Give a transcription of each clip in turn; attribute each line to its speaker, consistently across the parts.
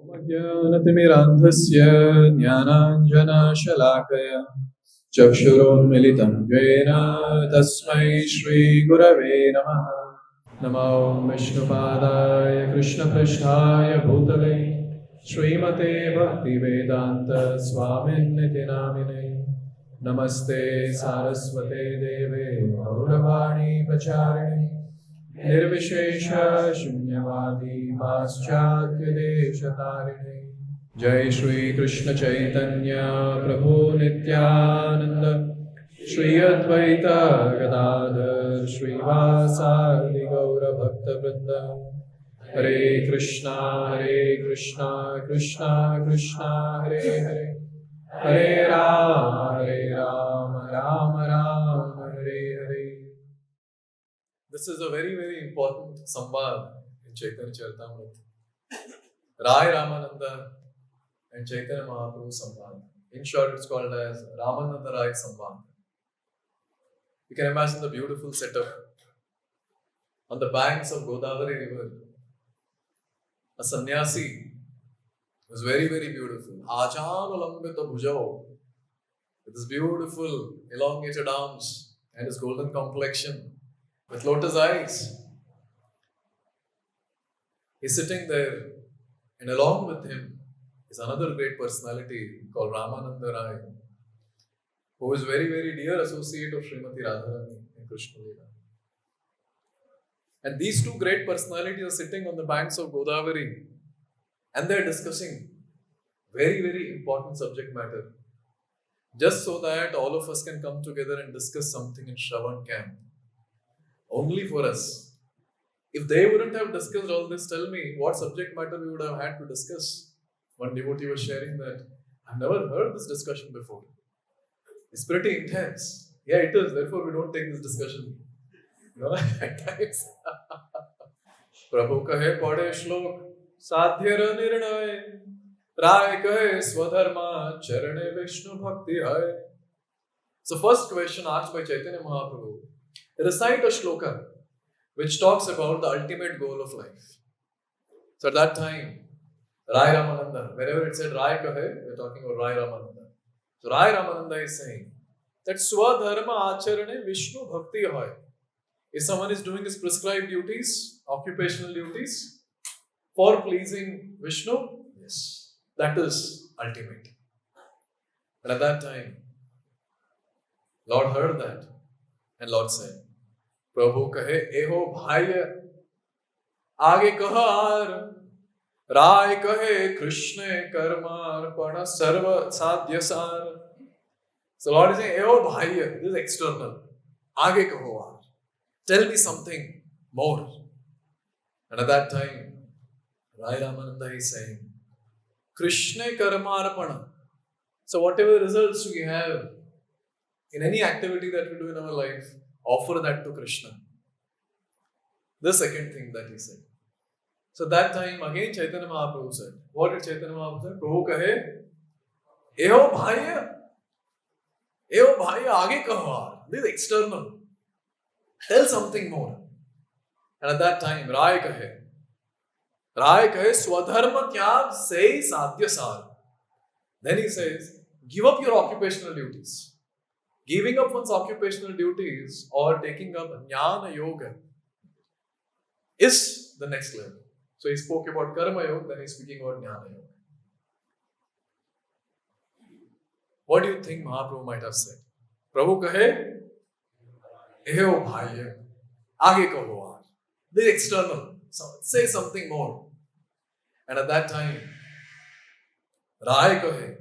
Speaker 1: ज्ञानतिमिरान्धस्य ज्ञानाञ्जनशलाकया चक्षुरोन्मिलितं येन तस्मै श्रीगुरवे नमः। नमो विष्णुपादाय कृष्णपृष्ठाय भूतले श्रीमते भक्तिवेदान्त स्वामिन्निति नामिने। नमस्ते सारस्वते देवे गौरवाणी प्रचारिणे निर्विशेष शून्यवादी पाश्चात्य देशतारिणे। जय श्री कृष्ण चैतन्य प्रभु नित्यानंद श्री अद्वैत गदाधर श्रीवासादि गौर भक्त वृंद। हरे कृष्णा कृष्णा कृष्णा हरे हरे, हरे Ram Ram Ram Hare Hare. This is a very, very important samvad in Chaitanya Charitamrita. Rai Ramananda and Chaitanya Mahaprabhu samvad. In short, it's called as Ramananda Rai Samvad. You can imagine the beautiful setup. On the banks of Godavari river, a sannyasi was very, very beautiful. Ajanulambita bhujao, with his beautiful elongated arms and his golden complexion, with lotus eyes. He's sitting there, and along with him is another great personality called Ramananda Rai, who is very, very dear associate of Srimati Radharani in Krishna Leela. And these two great personalities are sitting on the banks of Godavari, and they're discussing very, very important subject matter, just so that all of us can come together and discuss something in Shravan camp. Only for us. If they wouldn't have discussed all this, tell me what subject matter we would have had to discuss. One devotee was sharing that, I've never heard this discussion before. It's pretty intense. Yeah, it is. Therefore, we don't take this discussion. At times. Prabhu kahe pade shlok, sadhyara nirnay, Rai kahe swadharma, charane Vishnu bhakti hai. So first question asked by Chaitanya Mahaprabhu, recite a shloka which talks about the ultimate goal of life. So at that time, Rai Ramananda, wherever it said Rai kahe, we're talking about Rai Ramananda. So Rai Ramananda is saying that Swadharma acharane Vishnu bhakti hai. If someone is doing his prescribed duties, occupational duties, for pleasing Vishnu, yes, that is ultimate. And at that time, Lord heard that, and Lord said, Prabhu kahe eho bhaiya, aage kahar, Rai kahe Krishna karmar pana sarva sadhyasar. So Lord is saying, eho bhaiya, this is external. Aage kaho aar. Tell me something more. And at that time, Rai Ramananda is saying, Krishna karmarpana. So whatever results we have in any activity that we do in our life, offer that to Krishna. The second thing that he said. So that time again Chaitanya Mahaprabhu said, what did Chaitanya Mahaprabhu say? Prabhu kahe, eho bhaiya, aage kaho aar. This is external. Tell something more. And at that time, Rai kahe, swadharma tyag sei sadhya sar. Then he says, give up your occupational duties. Giving up one's occupational duties or taking up jnana yoga is the next level. So he spoke about karma yoga, then he's speaking about jnana yoga. What do you think Mahaprabhu might have said? Prabhu kahe, eho bhaiya, aage kaho aar. This is external. So say something more. And at that time, Rai kahe,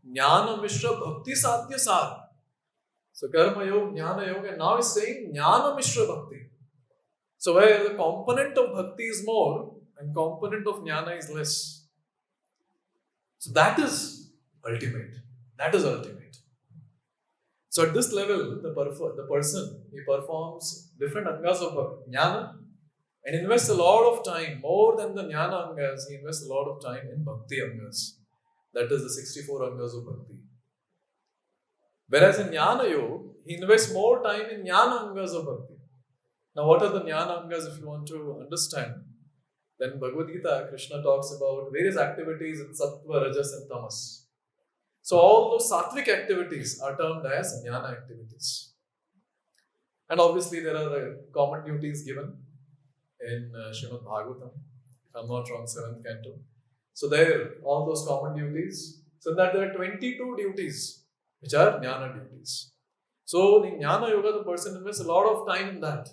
Speaker 1: jnana mishra bhakti sadhya sar. So karma yoga, jnana yoga, and now he's saying jnana mishra bhakti. So where the component of bhakti is more and component of jnana is less. So that is ultimate. That is ultimate. So at this level, the person, he performs different angas of jnana and invests a lot of time, more than the jnana angas, he invests a lot of time in bhakti angas. That is the 64 angas of bhakti. Whereas in jnana yoga, he invests more time in jnana angas of bhakti. Now what are the jnana angas if you want to understand? Then Bhagavad Gita, Krishna talks about various activities in Sattva, Rajas and Tamas. So all those sattvic activities are termed as jnana activities. And obviously there are common duties given in Srimad Bhagavatam, if I'm not wrong, 7th canto. So there, all those common duties. So that there are 22 duties which are jnana duties. So in jnana yoga, the person invests a lot of time in that.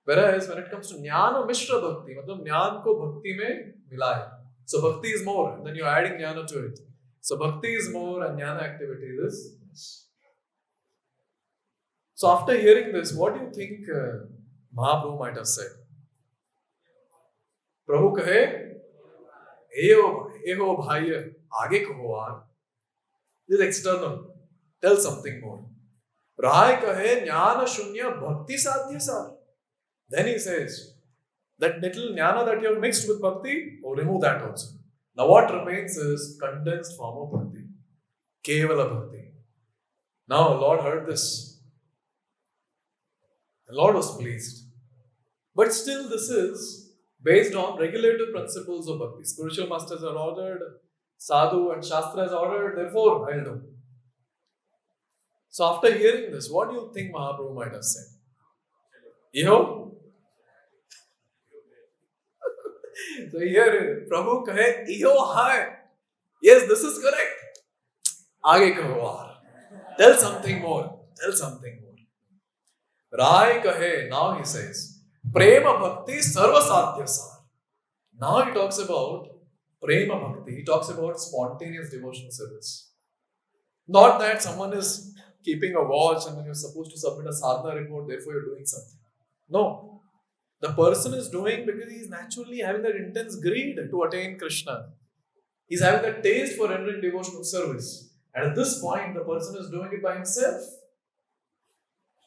Speaker 1: Whereas when it comes to jnana mishra bhakti, matlab jnana ko bhakti mein milaya. So bhakti is more, and then you're adding jnana to it. So bhakti is more and jnana activity is less. So after hearing this, what do you think Mahaprabhu might have said? Prabhu kahe, eho bhaiya, aage kaho aar. This is external. Tell something more. Rai kahe jnana shunya bhakti sadhya sar. Then he says, that little jnana that you have mixed with bhakti, remove that also. Now what remains is condensed form of bhakti. Kevala bhakti. Now Lord heard this. The Lord was pleased. But still this is based on regulative principles of bhakti. Spiritual masters are ordered, sadhu and shastra is ordered, therefore I'll do. So after hearing this, what do you think Mahaprabhu might have said? Iho? So here, Prabhu kahe, Iho hai. Yes, this is correct. Aage kaho aar. Tell something more. Tell something more. Rai kahe, now he says, Prema bhakti sarva sadhya sar. Now he talks about Prema bhakti. He talks about spontaneous devotional service. Not that someone is keeping a watch and then you're supposed to submit a sadhana report, therefore you're doing something. No. The person is doing because he's naturally having that intense greed to attain Krishna. He's having that taste for rendering devotional service. And at this point, the person is doing it by himself.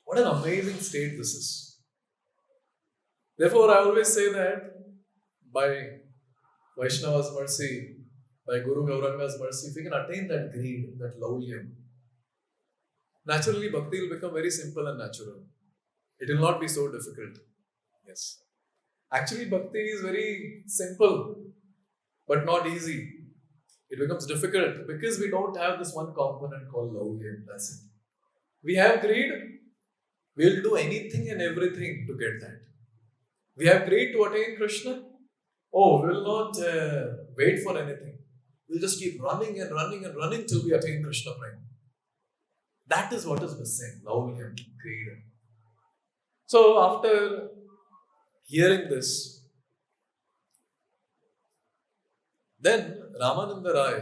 Speaker 1: What an amazing state this is. Therefore, I always say that by Vaishnava's mercy, by Guru Gauranga's mercy, if we can attain that greed, that laulyam, naturally bhakti will become very simple and natural. It will not be so difficult. Yes. Actually, bhakti is very simple, but not easy. It becomes difficult because we don't have this one component called laulyam. That's it. We have greed. We'll do anything and everything to get that. We have greed to attain Krishna. Oh, we'll not wait for anything. We'll just keep running and running and running till we attain Krishna Prema. That is what is missing. Laulyam, greed. So after hearing this, then Ramananda Rai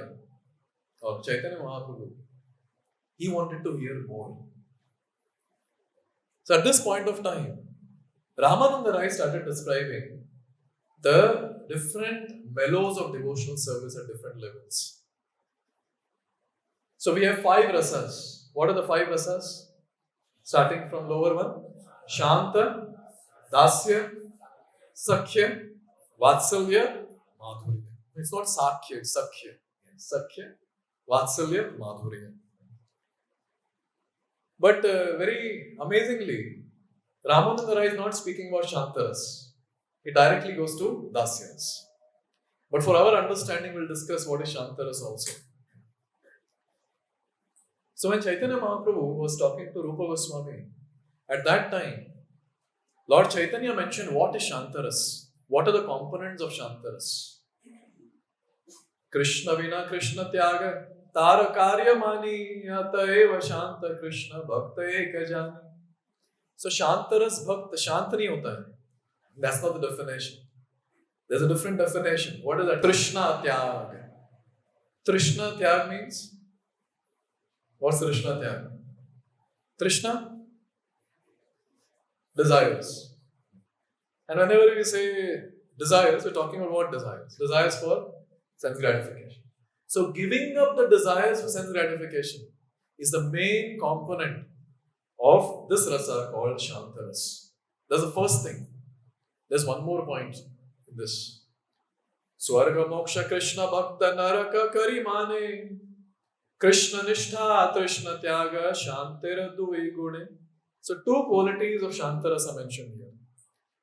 Speaker 1: or Chaitanya Mahaprabhu, he wanted to hear more. So at this point of time, Ramananda Rai started describing the different mellows of devotional service at different levels. So we have 5 rasas. What are the 5 rasas? Starting from lower one, Śānta, Dasya, Sakhya, Vatsalya, Madhurya. It's not Sakhya, it's Sakhya. Sakhya, Vatsalya, Madhurya. But very amazingly, Ramananda Rai is not speaking about Shantaras. He directly goes to Dasyas. But for our understanding, we'll discuss what is Shantaras also. So when Chaitanya Mahaprabhu was talking to Rupa Goswami, at that time, Lord Chaitanya mentioned what is Shantaras. What are the components of Shantaras? Krishna vina Krishna tyaga tara karya mani yata eva Shanta Krishna bhakta eka jani. So Shantaras bhakta, Shanta nahi hota hai. That's not the definition. There's a different definition. What is that? Trishna tyag. Trishna tyag means? What's Trishna tyag? Trishna? Desires. And whenever we say desires, we're talking about what desires? Desires for sense gratification. So giving up the desires for sense gratification is the main component of this rasa called Shantaras. That's the first thing. There's one more point in this. Swarga moksha Krishna bhakta naraka karimane Krishna nishtha Krishna tyaga shantera duve gune. So 2 qualities of Shantaras are mentioned here.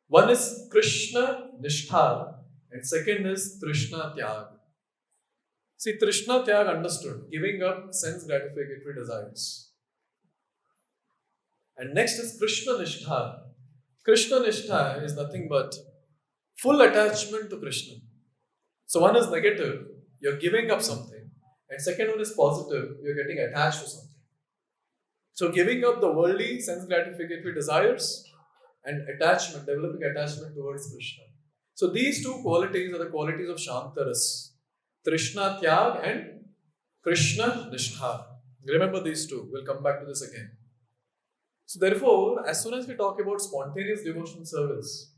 Speaker 1: One is Krishna Nishtha and second is Trishna Tyag. See, Trishna Tyag understood, giving up sense gratificatory desires. And next is Krishna Nishtha. Krishna Nishtha is nothing but full attachment to Krishna. So one is negative, you're giving up something, and second one is positive, you're getting attached to something. So giving up the worldly sense gratificatory desires and attachment, developing attachment towards Krishna. So these two qualities are the qualities of Śānta rasa. Trishna Tyag and Krishna Nishtha. Remember these two. We'll come back to this again. So therefore, as soon as we talk about spontaneous devotional service,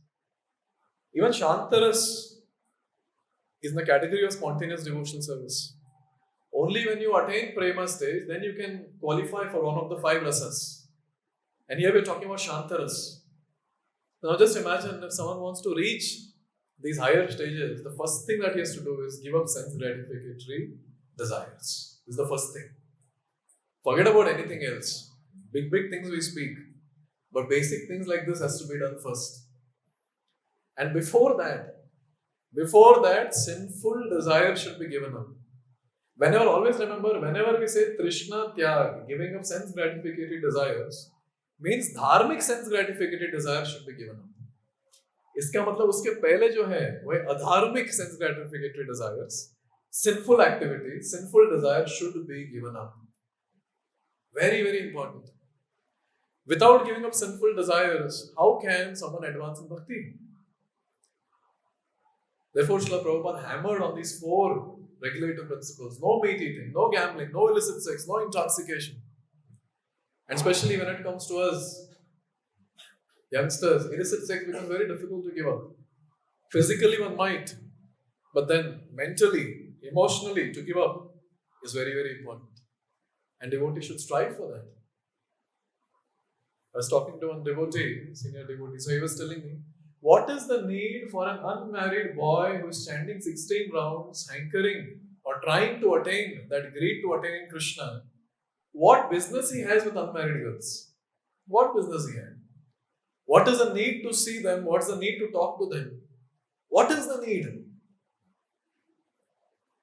Speaker 1: even Śānta rasa is in the category of spontaneous devotional service. Only when you attain prema stage, then you can qualify for one of the 5 rasas. And here we're talking about Śānta rasa. Now just imagine if someone wants to reach these higher stages, the first thing that he has to do is give up sense gratificatory desires. This is the first thing. Forget about anything else. Big things we speak. But basic things like this has to be done first. And before that, sinful desire should be given up. Always remember, whenever we say Trishna Tyag, giving up sense gratificatory desires, means dharmic sense gratificatory desires should be given up. इसका मतलब उसके पहले जो है वह अधार्मिक sense gratificatory desires, sinful activities, sinful desires should be given up. Very important. Without giving up sinful desires, how can someone advance in bhakti? Therefore, Srila Prabhupada hammered on these 4 regulative principles. No meat eating, no gambling, no illicit sex, no intoxication. And especially when it comes to us, youngsters, illicit sex becomes very difficult to give up. Physically one might, but then mentally, emotionally to give up is very important. And devotee should strive for that. I was talking to one devotee, senior devotee, so he was telling me, what is the need for an unmarried boy who is standing 16 rounds, hankering or trying to attain that greed to attain in Krishna? What business he has with unmarried girls? What business he has? What is the need to see them? What is the need to talk to them? What is the need?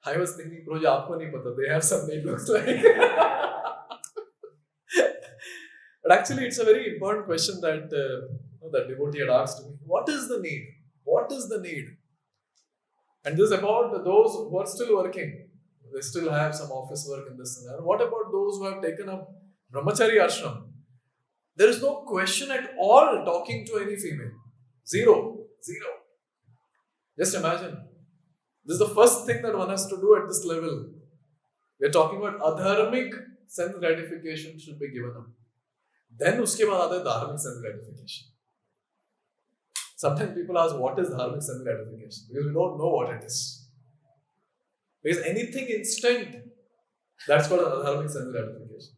Speaker 1: I was thinking, Prabhuji, aapko nahi pata. They have some need, looks like. But actually, it's a very important question that that devotee had asked me. What is the need? What is the need? And this is about those who are still working. They still have some office work in this and that. What about those who have taken up brahmachari ashram? There is no question at all talking to any female. Zero. Just imagine. This is the first thing that one has to do at this level. We are talking about adharmic sense gratification should be given up. Then uske baad aata hai dharmic sense gratification. Sometimes people ask, what is dharmic sense gratification? Because we don't know what it is. Because anything instant, that's called dharmic sense gratification.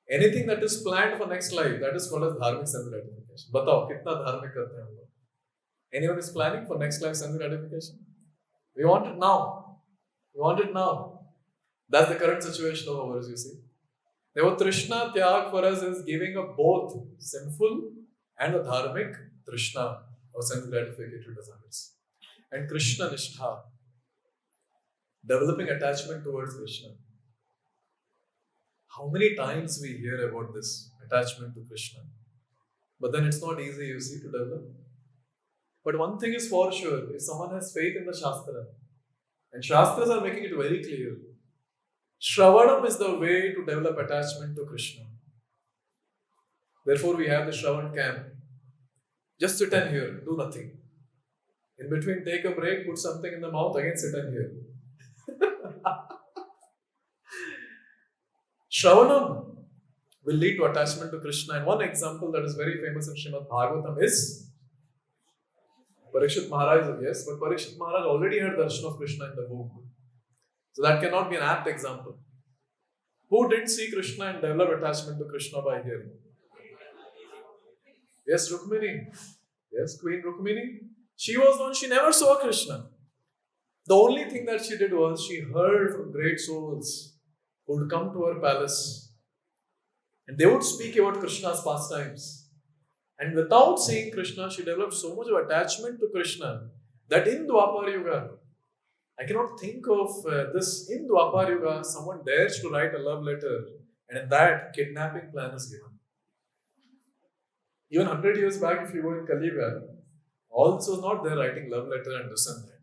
Speaker 1: Anything that is planned for next life, that is called as dharmic sense gratification. Batao, kitna dharmic karte hain hum log? Anyone is planning for next life sense gratification? We want it now. That's the current situation of ours, you see. Therefore, Trishna Tyag for us is giving up both sinful and the dharmic Trishna or sense gratificatory desires. And Krishna Nishtha, developing attachment towards Krishna. How many times we hear about this attachment to Krishna? But then it's not easy, you see, to develop. But one thing is for sure, if someone has faith in the Shastra, and Shastras are making it very clear, Shravanam is the way to develop attachment to Krishna. Therefore, we have the Shravan camp. Just sit and hear, do nothing. In between, take a break, put something in the mouth, again sit and hear. Shravanam will lead to attachment to Krishna. And one example that is very famous in Srimad Bhagavatam is Parikshit Maharaj, yes, but Parikshit Maharaj already had darshan of Krishna in the womb. So that cannot be an apt example. Who didn't see Krishna and develop attachment to Krishna by hearing? Yes, Rukmini. Yes, Queen Rukmini. She was one, she never saw Krishna. The only thing that she did was she heard from great souls who would come to her palace and they would speak about Krishna's pastimes. And without seeing Krishna, she developed so much of attachment to Krishna that in Dwapar Yuga, I cannot think of this. In Dwapar Yuga, someone dares to write a love letter, and in that, kidnapping plan is given. Even 100 years back, if you go in Kali Yuga, also not there writing love letter and this and that.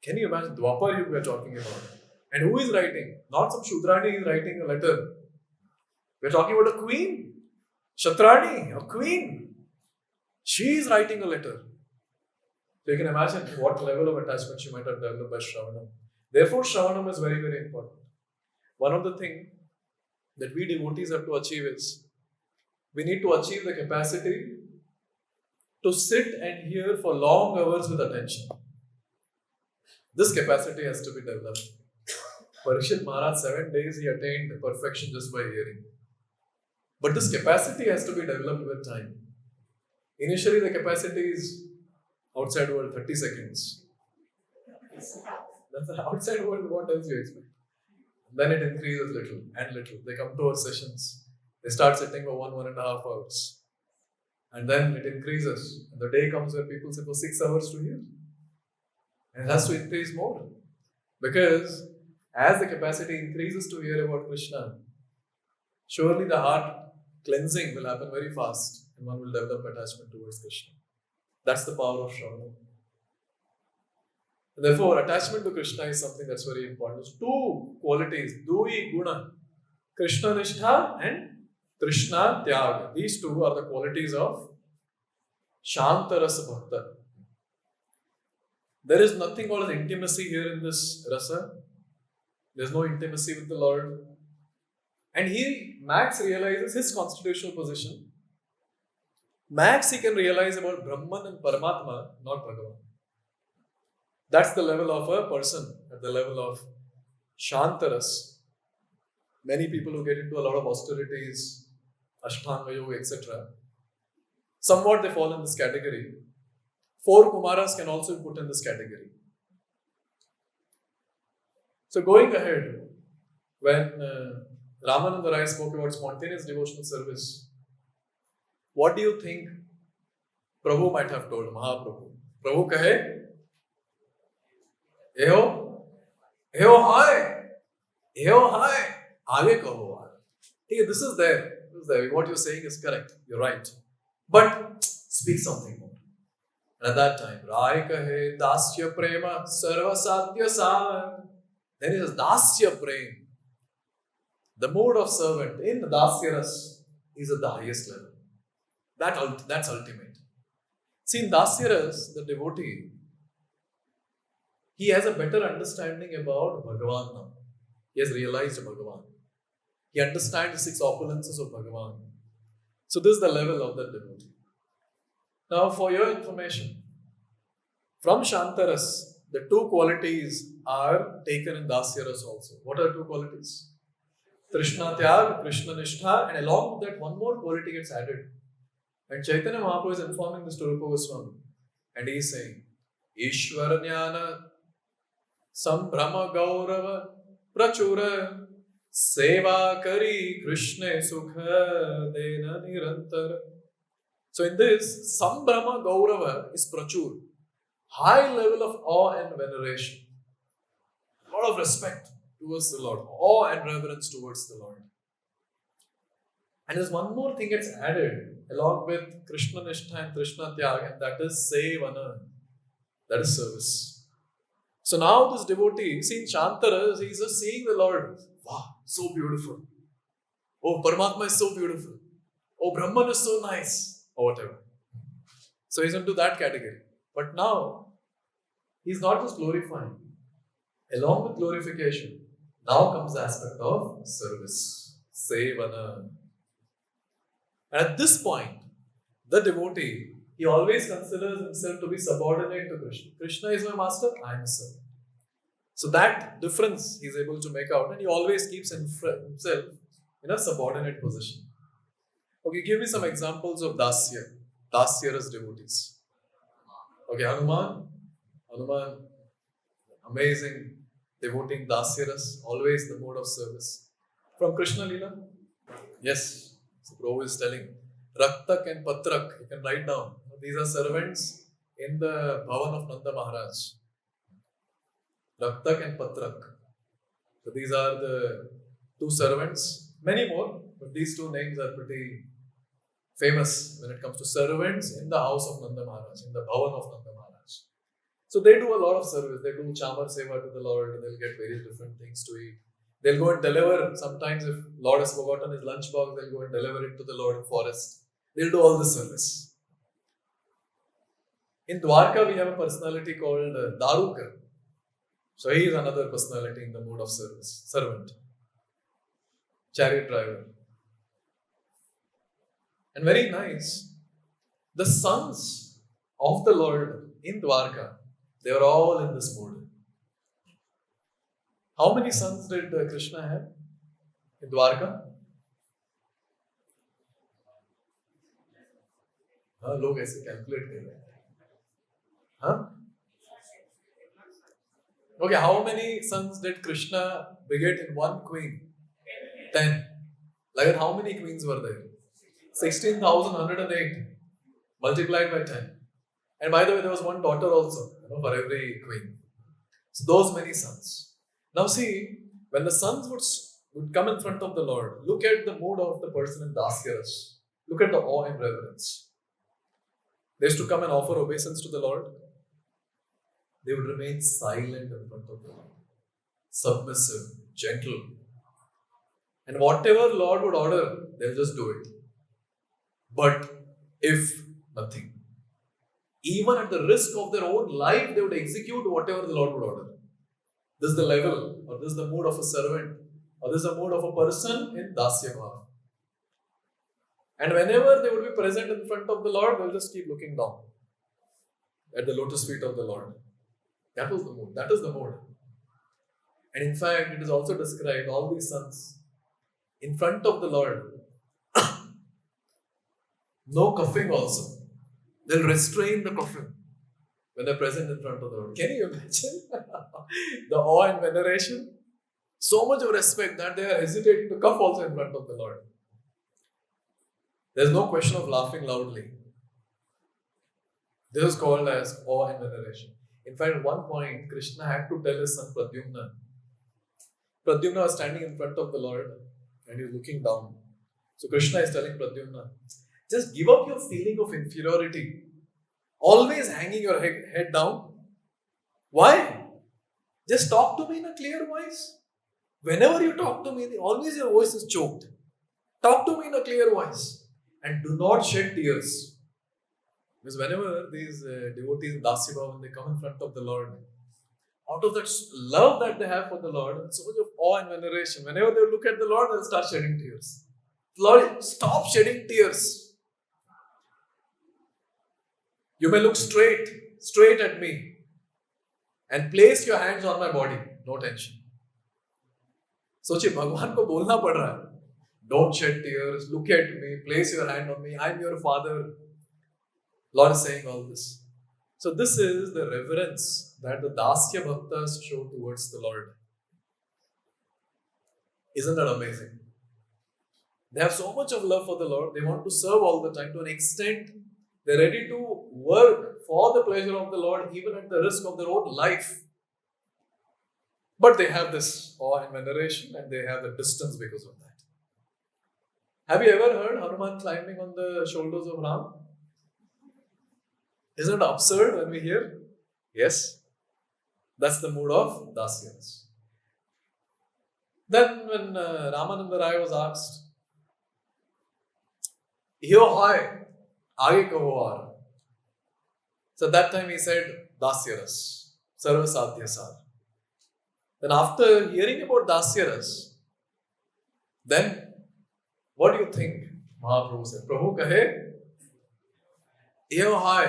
Speaker 1: Can you imagine Dwapar Yuga we are talking about? And who is writing? Not some Shudrani is writing a letter. We are talking about a queen. Shatrani, a queen. She is writing a letter. So you can imagine what level of attachment she might have developed by Shravanam. Therefore, Shravanam is very, very important. One of the things that we devotees have to achieve is we need to achieve the capacity to sit and hear for long hours with attention. This capacity has to be developed. Parikshit Maharaj, 7 days he attained perfection just by hearing. But this capacity has to be developed with time. Initially, the capacity is outside world 30 seconds. That's the outside world, what else you expect? Then it increases little and little. They come to our sessions. They start sitting for 1.5 hours. And then it increases. And the day comes where people sit for 6 hours to hear. And it has to increase more. Because as the capacity increases to hear about Krishna, surely the heart cleansing will happen very fast and one will develop attachment towards Krishna. That's the power of Shravanam. Therefore, attachment to Krishna is something that's very important. There's two qualities, Dui Guna, Krishna Nishtha and Krishna Tyaga. These two are the qualities of Śānta rasa bhakta. There is nothing called as intimacy here in this rasa. There's no intimacy with the Lord. And here, Max realizes his constitutional position. Max he can realize about Brahman and Paramatma, not Bhagavan. That's the level of a person, at the level of Shantaras. Many people who get into a lot of austerities, Ashtanga Yoga, etc., somewhat they fall in this category. 4 Kumaras can also be put in this category. So going ahead, when Ramananda Rai spoke about spontaneous devotional service, what do you think Prabhu might have told Mahaprabhu? Prabhu kahe, Eho hai, aage kaho. This is there. What you're saying is correct. You're right. But speak something more. And at that time, Rai kahe, Dasya prema, sarva sadhya sar. Then it is Dasya prema. The mode of servant in the Dasya ras is at the highest level. That's ultimate. See, in Dasya ras, the devotee, he has a better understanding about Bhagavan now. He has realized Bhagavan. He understands the 6 opulences of Bhagavan. So this is the level of that devotee. Now for your information, from Shantaras, the 2 qualities are taken in Dasyaras also. What are 2 qualities? Krishna Tyag, Krishna Nishtha, and along with that one more quality gets added. And Chaitanya Mahaprabhu is informing this to Rupa Goswami. And he is saying, Ishvara Jnana Sambhrama Gaurava Prachura Seva Kari Krishna Sukha Dena Nirantara. So in this, Sambhrama Gaurava is Prachur. High level of awe and veneration. A lot of respect towards the Lord. Awe and reverence towards the Lord. And there's one more thing that's added along with Krishna Nishtha and Krishna Tyag, and that is Sevana. That is service. So now this devotee, see in Shantara, he's just seeing the Lord. Wow, so beautiful. Oh, Paramatma is so beautiful. Oh, Brahman is so nice. Or whatever. So he's into that category. But now, he's not just glorifying. Along with glorification, now comes the aspect of service. Sevana. And at this point, the devotee, he always considers himself to be subordinate to Krishna. Krishna is my master, I am a servant. So that difference he is able to make out, and he always keeps himself in a subordinate position. Okay, give me some examples of Dasya. Dasyaras devotees. Okay, Hanuman, amazing devoting Dasyaras, always the mode of service. From Krishna Leela? Yes. So Prabhu is telling, Raktak and Patrak, you can write down. These are servants in the Bhavan of Nanda Maharaj. Raktak and Patrak. So these are the two servants. Many more, but these two names are pretty famous when it comes to servants in the house of Nanda Maharaj, in the Bhavan of Nanda Maharaj. So they do a lot of service. They do chamar seva to the Lord. They'll get various different things to eat. They'll go and deliver. Sometimes if Lord has forgotten his lunchbox, they'll go and deliver it to the Lord in forest. They'll do all this service. In Dwarka, we have a personality called Daruka. So he is another personality in the mode of service. Servant. Chariot driver. And very nice. The sons of the Lord in Dwarka, they were all in this mode. How many sons did Krishna have in Dwarka? लोग ऐसे calculate कर रहे हैं. Okay, how many sons did Krishna beget in one queen? 10. Like how many queens were there? 16,108 multiplied by 10. And by the way, there was one daughter also, for every queen. So those many sons. Now see, when the sons would come in front of the Lord, look at the mood of the person in Dasya. Look at the awe and reverence. They used to come and offer obeisance to the Lord. They would remain silent in front of the Lord. Submissive, gentle. And whatever Lord would order, they'll just do it. But if nothing, even at the risk of their own life, they would execute whatever the Lord would order. This is the level, or this is the mood of a servant, or this is the mood of a person in Dasya Bhava. And whenever they would be present in front of the Lord, they'll just keep looking down at the lotus feet of the Lord. That was the mood. That is the mood. And in fact, it is also described, all these sons in front of the Lord, no coughing also. They'll restrain the coughing when they're present in front of the Lord. Can you imagine the awe and veneration? So much of respect that they are hesitating to cough also in front of the Lord. There's no question of laughing loudly. This is called as awe and veneration. In fact, at one point, Krishna had to tell his son Pradyumna. Pradyumna was standing in front of the Lord and he was looking down. So Krishna is telling Pradyumna, just give up your feeling of inferiority. Always hanging your head down. Why? Just talk to me in a clear voice. Whenever you talk to me, always your voice is choked. Talk to me in a clear voice. And do not shed tears. Because whenever these devotees in Dasya Bhava, when they come in front of the Lord, out of that love that they have for the Lord, and so much of awe and veneration, whenever they look at the Lord, they'll start shedding tears. Lord, stop shedding tears. You may look straight at me, and place your hands on my body. No tension. सोचिए भगवान को बोलना पड़ रहा है. Don't shed tears. Look at me. Place your hand on me. I'm your father. Lord is saying all this. So this is the reverence that the Dasya Bhaktas show towards the Lord. Isn't that amazing? They have so much of love for the Lord. They want to serve all the time to an extent. They're ready to work for the pleasure of the Lord even at the risk of their own life. But they have this awe and veneration and they have a distance because of that. Have you ever heard Hanuman climbing on the shoulders of Ram? Isn't it absurd when we hear? Yes. That's the mood of Dasyas. Then when Ramananda Rai was asked, Yo hoy, aage kaho aar. So that time he said, Dasyaras, Sarva Sadhya Sar. Then after hearing about Dasyaras, then what do you think? Mahaprabhu said, Prabhu kahe, Yo hoy,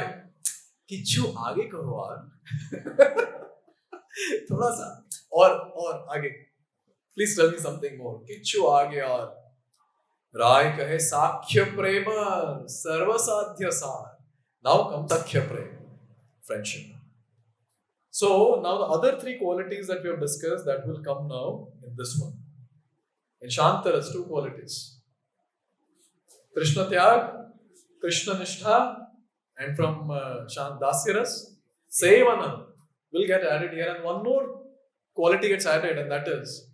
Speaker 1: kichu aage kaho aar. थोड़ा सा और आगे please tell me something more किच्छु आगे और राय कहे साख्य प्रेम सर्वसाध्य सार now come सख्य प्रेम friendship. So now the other three qualities that we have discussed that will come now in this one. In Shanta there's two qualities. Krishna Tyag Krishna Nishtha and from Dasya ras, Sevana will get added here, and one more quality gets added, and that is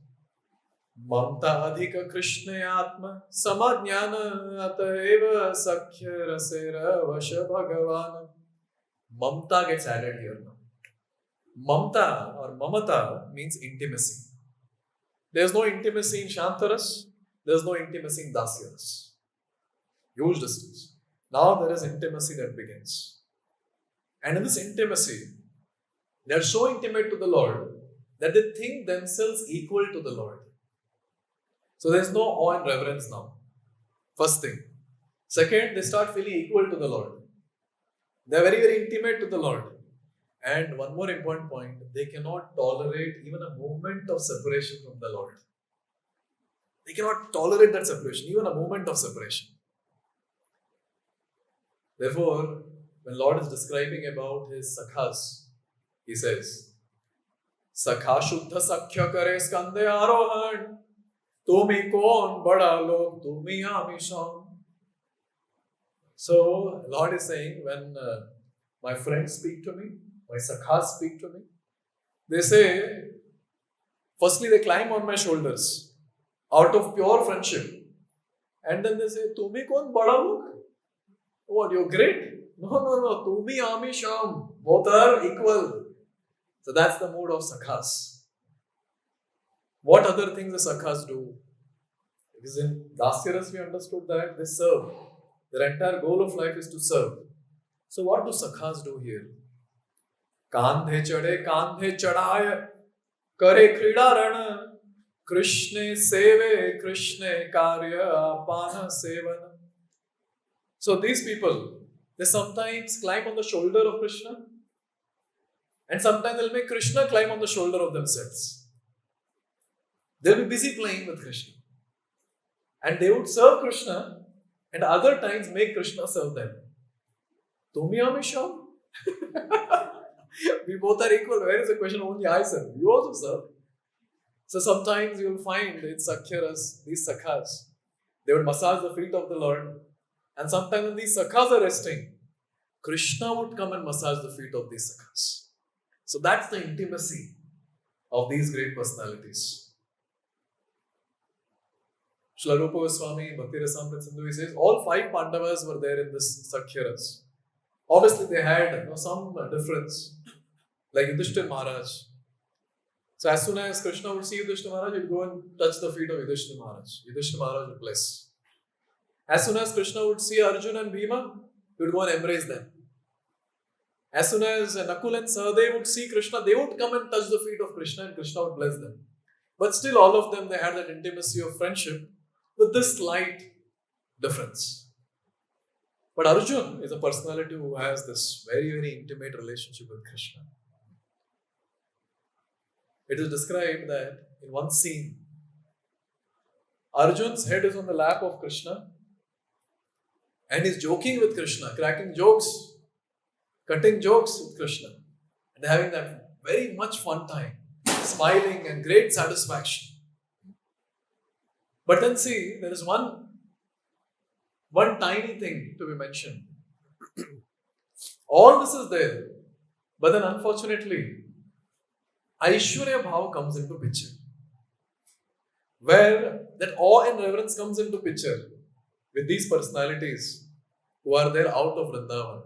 Speaker 1: Mamta Adhika Krishna Atma Samajnana Ataeva Sakhya Rasera Vasha Bhagavan. Mamta gets added here now. Mamta or Mamata means intimacy. There's no intimacy in Śānta ras, there's no intimacy in Dasya ras. Huge distance. Now there is intimacy that begins. And in this intimacy, they are so intimate to the Lord that they think themselves equal to the Lord. So there's no awe and reverence now. First thing. Second, they start feeling equal to the Lord. They're very, very intimate to the Lord. And one more important point, they cannot tolerate even a moment of separation from the Lord. They cannot tolerate that separation, even a moment of separation. Therefore, when Lord is describing about his sakhas, he says, Sakha Shuddha Sakhya Kare Skande Arohan, Tumi Kon Bada Log, Tumi Amisham. So, Lord is saying, when my friends speak to me, my sakhas speak to me, they say, firstly they climb on my shoulders out of pure friendship. And then they say, Tumi Kon Bada Log? What, you're great? No. Tumi Amisham. Both are equal. So that's the mood of sakhas. What other things the sakhas do? Because in Dasya ras we understood that they serve. Their entire goal of life is to serve. So what do sakhas do here? Kandhe chadaya, kare krida rana, Krishne seve, Krishne karya apana sevana. So these people, they sometimes climb on the shoulder of Krishna, and sometimes they'll make Krishna climb on the shoulder of themselves. They'll be busy playing with Krishna. And they would serve Krishna, and other times make Krishna serve them. Tumi Amisham? We both are equal. Where is the question? Only I serve. You also serve. So sometimes you will find in Sakhya ras, these sakhas, they would massage the feet of the Lord. And sometimes when these sakhas are resting, Krishna would come and massage the feet of these sakhas. So that's the intimacy of these great personalities. Srila Rupa Goswami, Bhakti Rasamrita Sindhu, he says, all 5 Pandavas were there in this Sakhya ras. Obviously they had some difference, like Yudhishthira Maharaj. So as soon as Krishna would see Yudhishthira Maharaj, he would go and touch the feet of Yudhishthira Maharaj. Yudhishthira Maharaj would bless. As soon as Krishna would see Arjuna and Bhima, he would go and embrace them. As soon as Nakul and Sahadev would see Krishna, they would come and touch the feet of Krishna and Krishna would bless them. But still all of them, they had that intimacy of friendship with this slight difference. But Arjuna is a personality who has this very, very intimate relationship with Krishna. It is described that in one scene, Arjuna's head is on the lap of Krishna and he's joking with Krishna, cracking jokes, cutting jokes with Krishna, and having that very much fun time, smiling and great satisfaction. But then see, there is one tiny thing to be mentioned. All this is there, but then unfortunately, Aishwarya Bhav comes into picture, where that awe and reverence comes into picture with these personalities who are there out of Vrindavan,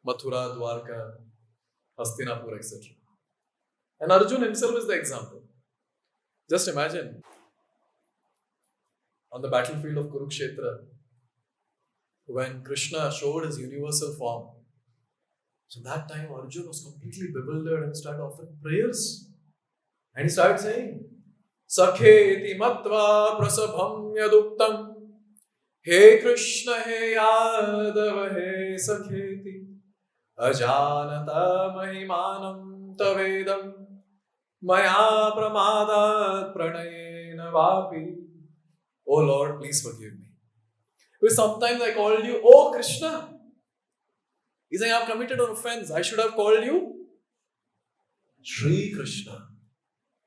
Speaker 1: Mathura, Dwarka, Hastinapur, etc. And Arjuna himself is the example. Just imagine, on the battlefield of Kurukshetra, when Krishna showed his universal form, so that time Arjuna was completely bewildered and started offering prayers. And he started saying, Sakheti matva prasabham yaduktam, He Krishna he Yadav he Sakheti, Ajanata mahimanam tavedam, Maya pramadat pranayena vapi. Oh Lord, please forgive me. Because sometimes I called you, Oh Krishna. He's saying, I have committed an offense. I should have called you Shri Krishna.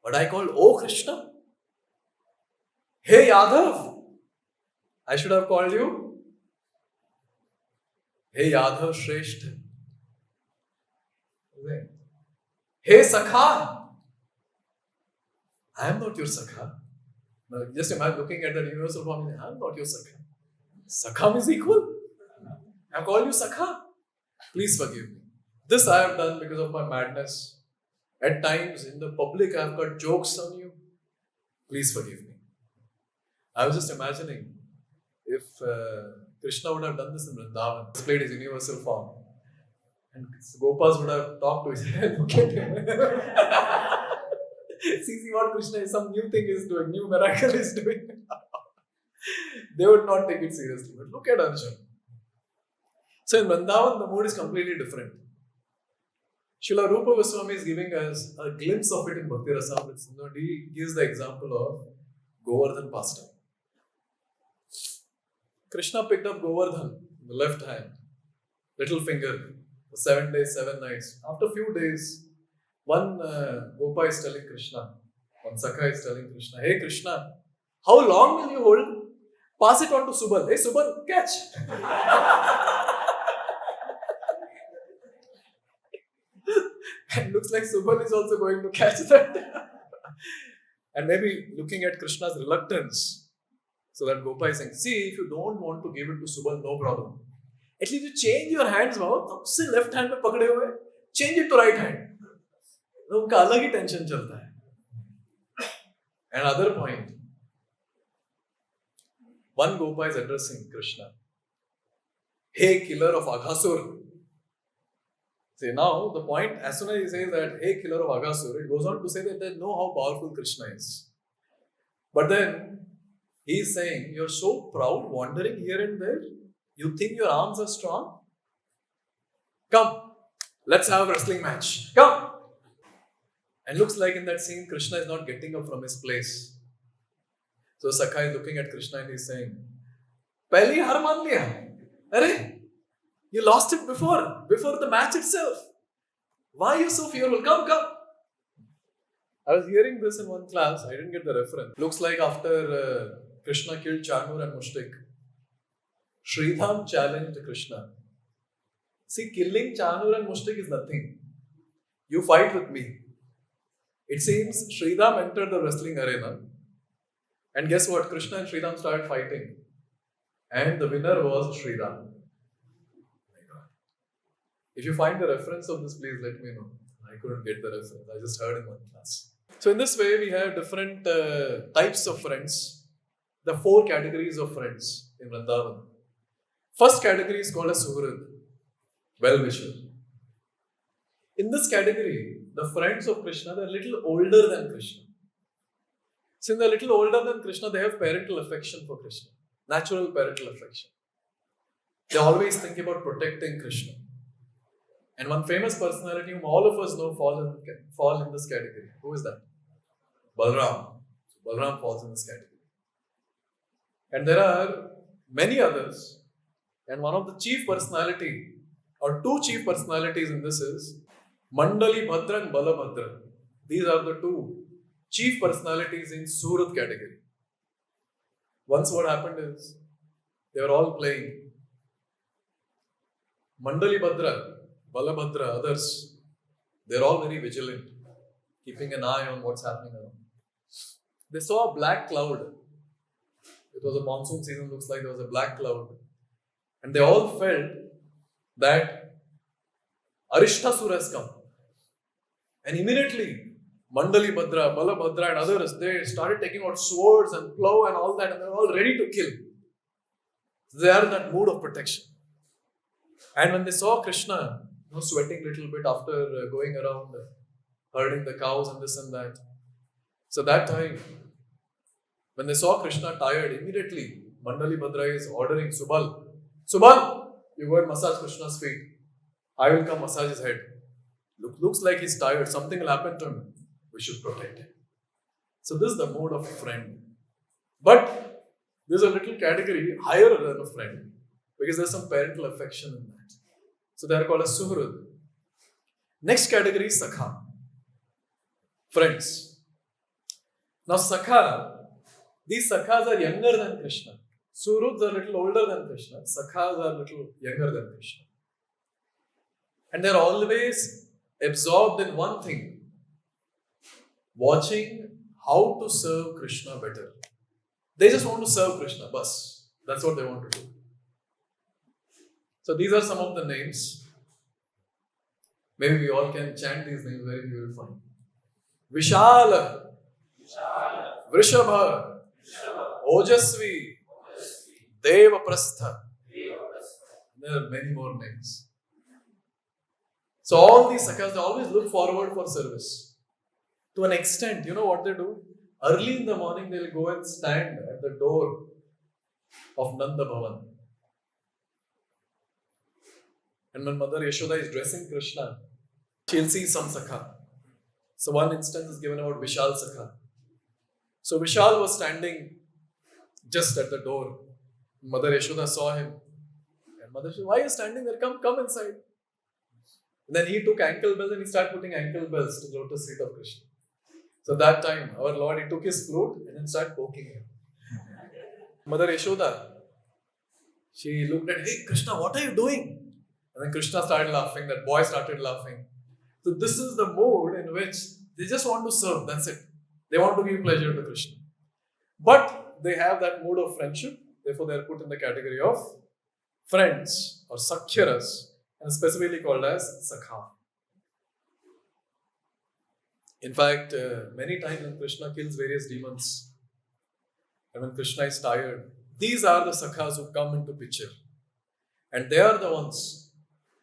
Speaker 1: But I called, Oh Krishna. Hey Yadav. I should have called you Hey Yadav Shrestha. Hey Sakha. I am not your Sakha. Now just imagine looking at that universal form. I am not your Sakha. Sakha means equal. I call you Sakha. Please forgive me. This I have done because of my madness. At times in the public I have got jokes on you. Please forgive me. I was just imagining if Krishna would have done this in Vrindavan, displayed his universal form, and Gopas would have talked to each other. Look at him. See what Krishna is, some new thing is doing, new miracle is doing. They would not take it seriously. But look at Arjun. So in Vrindavan, the mood is completely different. Srila Rupa Goswami is giving us a glimpse of it in Bhakti Rasamrita. He gives the example of Govardhan pastime. Krishna picked up Govardhan in the left hand, little finger, for 7 days, 7 nights. After a few days, one Gopa is telling Krishna, one Sakhya is telling Krishna, hey Krishna, how long will you hold? Pass it on to Subal. Hey Subal, catch! And looks like Subal is also going to catch that. And maybe looking at Krishna's reluctance, so that Gopa is saying, see, if you don't want to give it to Subal, no problem. At least you change your hands, Baba. Sabse left hand mein pakde hue, change it to right hand. उनका अलग ही tension चलता है. Another point. One Gopa is addressing Krishna. Hey, killer of Aghasur. See, now the point, as soon as he says that, hey, killer of Aghasur, it goes on to say that they know how powerful Krishna is. But then, he is saying, you're so proud, wandering here and there. You think your arms are strong? Come, let's have a wrestling match. Come! And looks like in that scene, Krishna is not getting up from his place. So Sakhya is looking at Krishna and he's saying, Pehli har maan liya. Arey, you lost it before the match itself. Why are you so fearful? Come, come. I was hearing this in one class. I didn't get the reference. Looks like after Krishna killed Chanur and Mushtik, Sridham challenged Krishna. See, killing Chanur and Mushtik is nothing. You fight with me. It seems Sridham entered the wrestling arena. And guess what? Krishna and Sridham started fighting. And the winner was Sridham. If you find the reference of this, please let me know. I couldn't get the reference. I just heard in one class. So in this way, we have different types of friends. The 4 categories of friends in Vrindavan. First category is called as Suhrid, well-wisher. In this category, the friends of Krishna, they are a little older than Krishna. Since they are a little older than Krishna, they have parental affection for Krishna. Natural parental affection. They always think about protecting Krishna. And one famous personality whom all of us know fall in this category. Who is that? Balram. Balram falls in this category. And there are many others. And one of the chief personality, or 2 chief personalities in this is Mandali Bhadra and Balabhadra. These are the 2 chief personalities in Surat category. Once what happened is, they were all playing. Mandali Bhadra, Balabhadra, others, they're all very vigilant, keeping an eye on what's happening around. They saw a black cloud. It was a monsoon season, looks like there was a black cloud. And they all felt that Arishtasura has come. And immediately, Mandali Bhadra, Balabhadra and others, they started taking out swords and plow and all that, and they're all ready to kill. They are in that mood of protection. And when they saw Krishna, sweating a little bit after going around, herding the cows and this and that. So that time, when they saw Krishna tired, immediately Mandali Bhadra is ordering Subal, you go and massage Krishna's feet. I will come massage his head. Looks like he's tired. Something will happen to him. We should protect him. So this is the mode of a friend. But there's a little category higher than a friend, because there's some parental affection in that. So they are called as Suhrud. Next category is Sakha. Friends. Now Sakha, these Sakhas are younger than Krishna. Suhruds are a little older than Krishna, Sakhas are a little younger than Krishna. And they're always absorbed in one thing, watching how to serve Krishna better. They just want to serve Krishna, bas. That's what they want to do. So these are some of the names. Maybe we all can chant these names very beautifully. Vishala, Vrishabha, Ojasvi, Devaprastha. There are many more names. So all these sakhas, they always look forward for service. To an extent, you know what they do? Early in the morning, they'll go and stand at the door of Nanda Bhavan. And when Mother Yashoda is dressing Krishna, she'll see some sakha. So one instance is given about Vishal Sakha. So Vishal was standing just at the door. Mother Yashoda saw him. And Mother said, "Why are you standing there? Come inside." And then he took ankle bells and he started putting ankle bells to the lotus feet of Krishna. So that time, our Lord, he took his flute and then started poking him. Mother Yashoda, she looked at, "Hey Krishna, what are you doing?" And then Krishna started laughing, that boy started laughing. So this is the mood in which they just want to serve, that's it. They want to give pleasure to Krishna. But they have that mood of friendship, therefore they are put in the category of friends or Sakhyaras, and specifically called as Sakha. In fact, many times when Krishna kills various demons, and when Krishna is tired, these are the Sakhas who come into picture. And they are the ones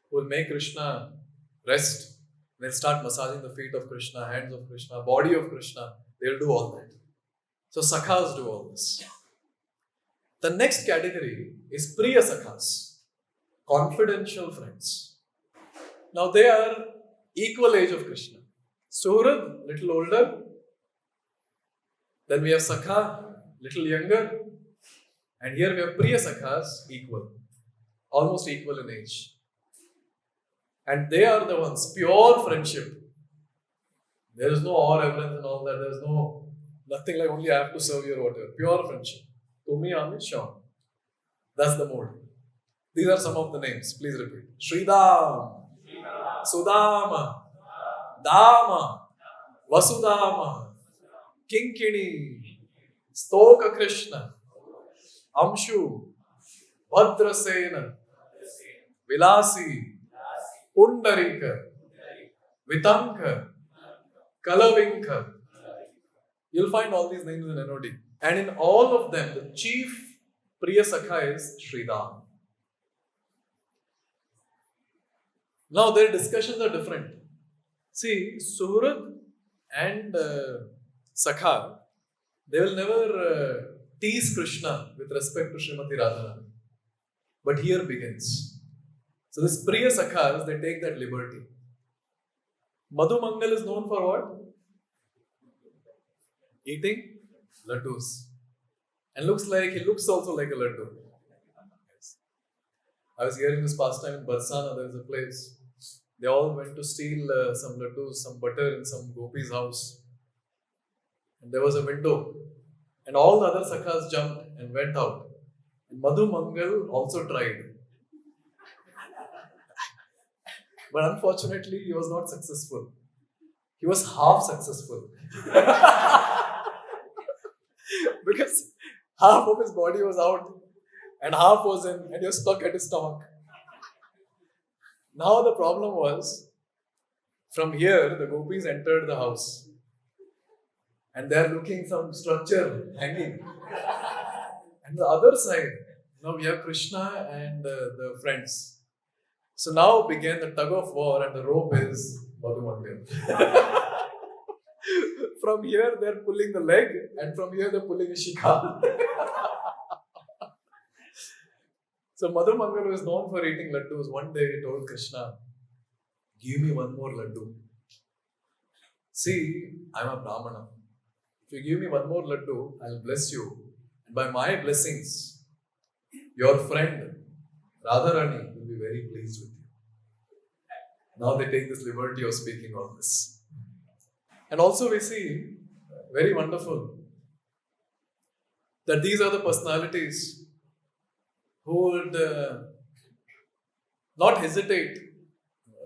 Speaker 1: who will make Krishna rest. They'll start massaging the feet of Krishna, hands of Krishna, body of Krishna. They'll do all that. So Sakhas do all this. The next category is Priya Sakhas, confidential friends. Now they are equal age of Krishna. Suhrud, little older. Then we have Sakha, little younger. And here we have Priya Sakhas, equal. Almost equal in age. And they are the ones, pure friendship. There is no awe, reverence and all that. There is nothing like only I have to serve you or whatever. Pure friendship. Tumi, Ami, Sham. That's the mode. These are some of the names. Please repeat. Sridham, Sudama, Dama, Vasudama, Kinkini, Stoka Krishna, Amshu, Bhadrasena, Vilasi, Pundarika, Vitanka, Kalavinka. You'll find all these names in NOD. And in all of them, the chief Priya Sakha is Sridham. Now their discussions are different. See, Suhrud and Sakha, they will never tease Krishna with respect to Srimati Radharani. But here begins. So this Priya Sakhas, they take that liberty. Madhumangal is known for what? Eating laddus. And he looks also like a laddu. I was hearing this pastime in Barsana, there is a place. They all went to steal some laddus, some butter in some gopi's house. And there was a window. And all the other sakhas jumped and went out. And Madhumangal also tried. But unfortunately, he was not successful. He was half successful. Because half of his body was out and half was in, and he was stuck at his stomach. Now the problem was, from here, the gopis entered the house. And they are looking some structure hanging. And the other side, now we have Krishna and the friends. So now began the tug of war, and the rope is Madhumangal. From here they're pulling the leg, and from here they're pulling a shikha. So Madhumangal was known for eating laddus. One day he told Krishna, "Give me one more laddu. See, I'm a Brahmana. If you give me one more laddu, I'll bless you. And by my blessings, your friend Radharani will be very pleased with you." Now they take this liberty of speaking all this. And also we see, very wonderful, that these are the personalities who would not hesitate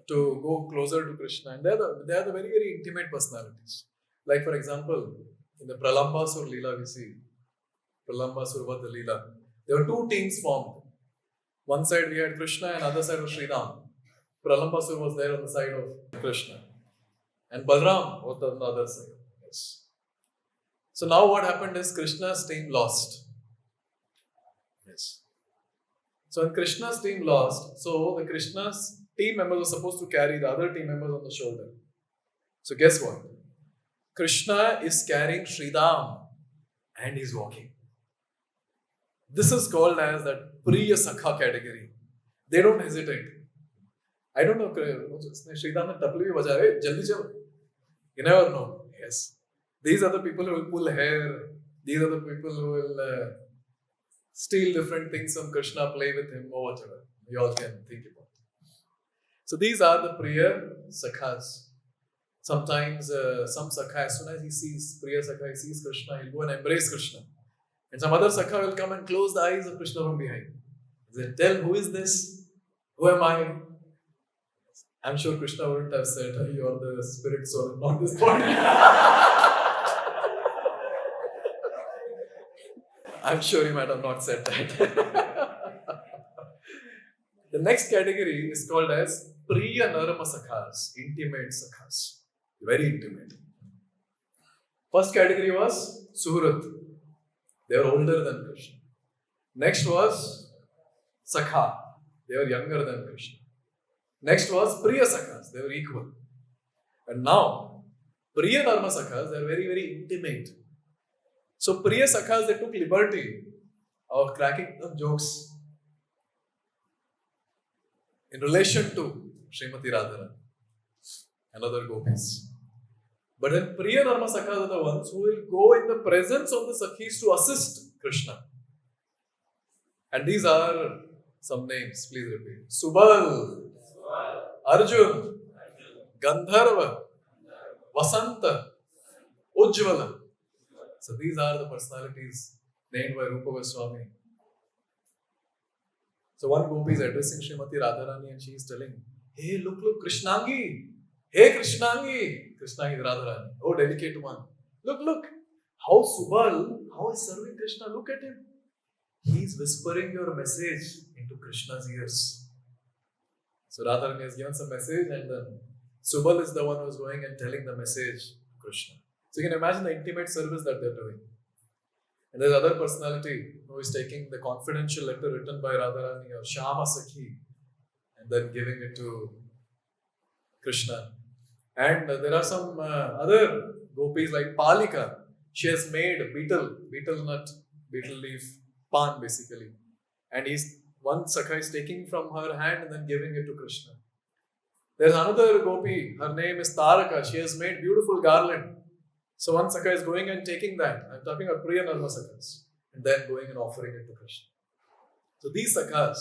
Speaker 1: to go closer to Krishna. And they are the very, very intimate personalities. Like for example, in the Pralambasur Leela we see, Pralambasur Vada Leela, there were two teams formed. One side we had Krishna and other side was Sri Ram. Pralambasur was there on the side of Krishna. And Balram was on the other side. Yes. So now what happened is Krishna's team lost. Yes. So when Krishna's team lost, so the Krishna's team members were supposed to carry the other team members on the shoulder. So guess what? Krishna is carrying Sridham and he's walking. This is called as that Priya Sakha category. They don't hesitate. I don't know, Sridham ne tapli bhi bajaye, jaldi chal. You never know. Yes. These are the people who will pull hair. These are the people who will steal different things from Krishna, play with him or whatever. We all can think about it. So these are the Priya Sakhas. Sometimes some Sakha, as soon as he sees Priya Sakha, he sees Krishna, he'll go and embrace Krishna. And some other Sakha will come and close the eyes of Krishna from behind. He'll tell, who is this? Who am I? I'm sure Krishna wouldn't have said, you are the spirit soul, not this body. I'm sure he might have not said that. The next category is called as Priya Narama Sakhas, intimate Sakhas. Very intimate. First category was Suhrat. They were older than Krishna. Next was Sakha. They were younger than Krishna. Next was Priya Sakhas. They were equal. And now, Priya Narama Sakhas, they are very, very intimate. So Priya Sakhas, they took liberty of cracking some jokes in relation to Srimati Radharani and other gopis. But then Priya Narma Sakhas are the ones who will go in the presence of the Sakhis to assist Krishna. And these are some names, please repeat. Subal, Arjun, Gandharva, Vasanta, Ujjvala. So these are the personalities named by Rupa Goswami. So one gopi is addressing Srimati Radharani and she is telling, hey, look, Krishnangi. Hey, Krishnangi. Krishna is Radharani. Oh, delicate one. Look. How Subal, how is serving Krishna? Look at him. He is whispering your message into Krishna's ears. So Radharani has given some message and then Subal is the one who is going and telling the message to Krishna. So you can imagine the intimate service that they're doing. And there's another personality who is taking the confidential letter written by Radharani or Shyama Sakhi and then giving it to Krishna. And there are some other gopis like Palika. She has made betel nut, betel leaf, pan basically. And one Sakha is taking from her hand and then giving it to Krishna. There's another gopi, her name is Taraka. She has made beautiful garland. So one Sakha is going and taking that. I'm talking about Priya Narma Sakhas. And then going and offering it to Krishna. So these Sakhas,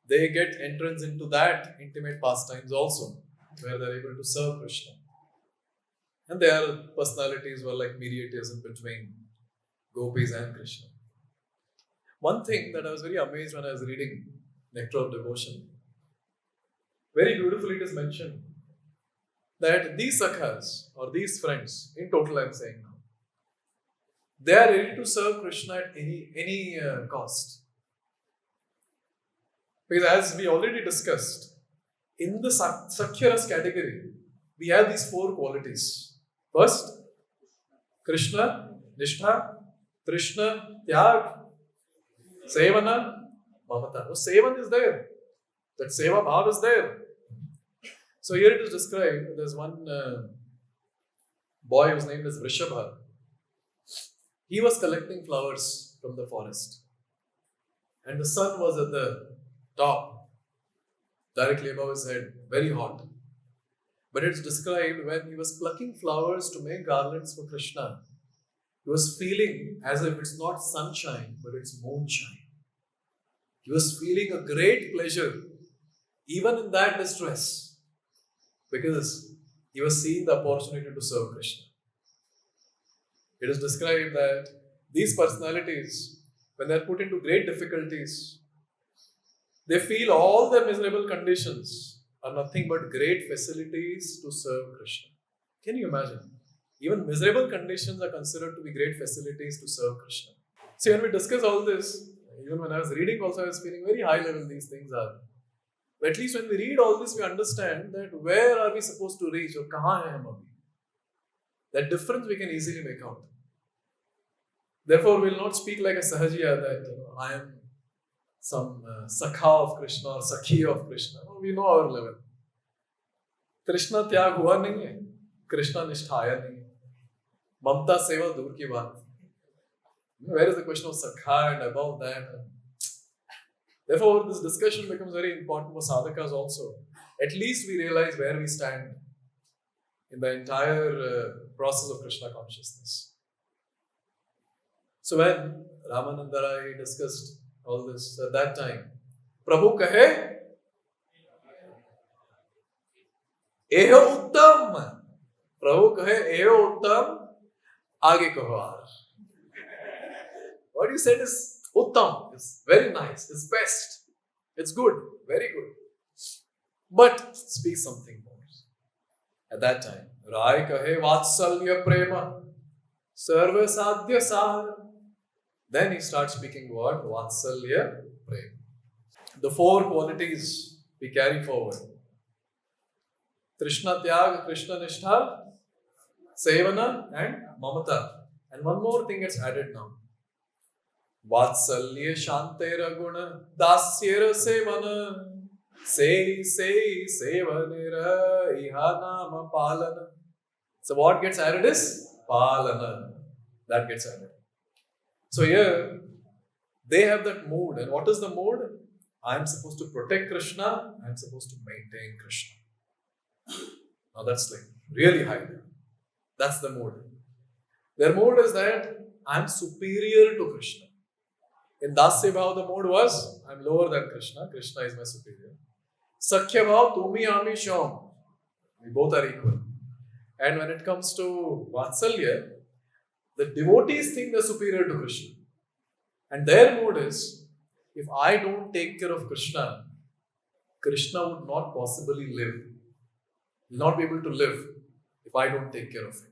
Speaker 1: they get entrance into that intimate pastimes also, where they're able to serve Krishna. And their personalities were like mediators in between gopis and Krishna. One thing that I was very amazed when I was reading Nectar of Devotion, very beautifully it is mentioned that these Sakhas or these friends, in total I'm saying now, they are ready to serve Krishna at any cost. Because as we already discussed, in the Sakhya category, we have these four qualities. First, Krishna, Nishtha, Trishna, Tyag, Sevana, Mamata. So Sevan is there. That Seva Bhav is there. So here it is described, there's one boy whose name is Vrishabha. He was collecting flowers from the forest. And the sun was at the top, directly above his head, very hot. But it's described when he was plucking flowers to make garlands for Krishna, he was feeling as if it's not sunshine, but it's moonshine. He was feeling a great pleasure, even in that distress, because he was seeing the opportunity to serve Krishna. It is described that these personalities, when they are put into great difficulties, They feel all their miserable conditions are nothing but great facilities to serve Krishna. Can you imagine? Even miserable conditions are considered to be great facilities to serve Krishna. See, when we discuss all this, even when I was reading also, I was feeling very high level these things are. But at least when we read all this, we understand that where are we supposed to reach or kahan hai hum abhi? That difference we can easily make out. Therefore, we will not speak like a Sahajiya that I am some Sakhya of Krishna or Sakhya of Krishna. No, we know our level. Krishna त्याग हुआ नहीं है, Krishna निष्ठा आया नहीं है. ममता सेवा दूर की बात. Where is the question of Sakhya and above that? Therefore, this discussion becomes very important for sadhakas also. At least we realize where we stand in the entire process of Krishna consciousness. So when Ramananda Rai discussed all this at that time, Prabhu kahe, eho uttam. Prabhu kahe, eho uttam, aage kaho aar. What you said is uttam, it's very nice, it's best, it's good, very good. But speak something more. At that time, Rai kahe Vatsalya prema, sarva sadhya sahar. Then he starts speaking what? Vatsalya prema. The four qualities we carry forward. Krishna tyag, Krishna nishtha, sevana and mamata. And one more thing gets added now. Vatsalya Shāntera guna, Dasyera sevana, sevanera ihanama palana. So what gets added is palana. That gets added. So here, they have that mood. And what is the mood? I am supposed to protect Krishna. I am supposed to maintain Krishna. Now that's like really high level. That's the mood. Their mood is that I am superior to Krishna. In Dasya Bhav, the mood was, I am lower than Krishna. Krishna is my superior. Sakhya Bhav, Tumi Ami Sham. We both are equal. And when it comes to Vatsalya, the devotees think they're superior to Krishna. And their mood is, if I don't take care of Krishna, Krishna would not possibly live. He will not be able to live if I don't take care of him.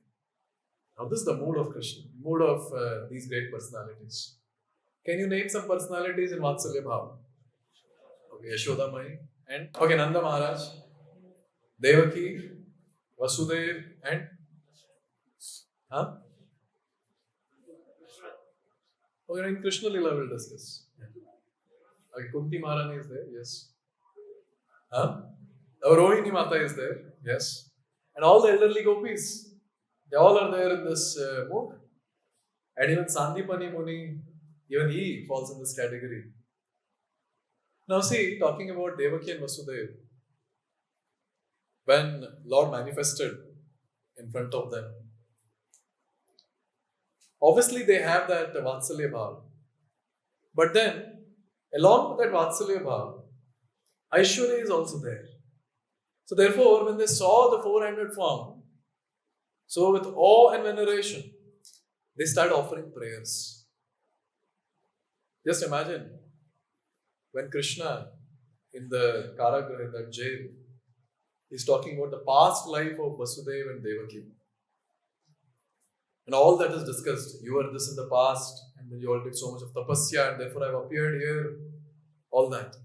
Speaker 1: Now this is the mood of Krishna, mood of these great personalities. Can you name some personalities in Vatsalya Bhav? Okay, Yashoda Mai and okay, Nanda Maharaj, Devaki, Vasudev and okay, in Krishna Lila we'll discuss. Okay, Kunti Maharani is there, yes. Our Rohini Mata is there, yes. And all the elderly gopis, they all are there in this mood. And even Sandipani Muni, even he falls in this category. Now see, talking about Devaki and Vasudeva, when Lord manifested in front of them, obviously they have that Vatsalya Bhav. But then, along with that Vatsalya Bhav, Aishwarya is also there. So therefore, when they saw the four-handed form, so with awe and veneration, they started offering prayers. Just imagine when Krishna in the Karagraha, in that jail, is talking about the past life of Vasudeva and Devaki. And all that is discussed. You were this in the past, and then you all did so much of tapasya, and therefore I have appeared here. All that.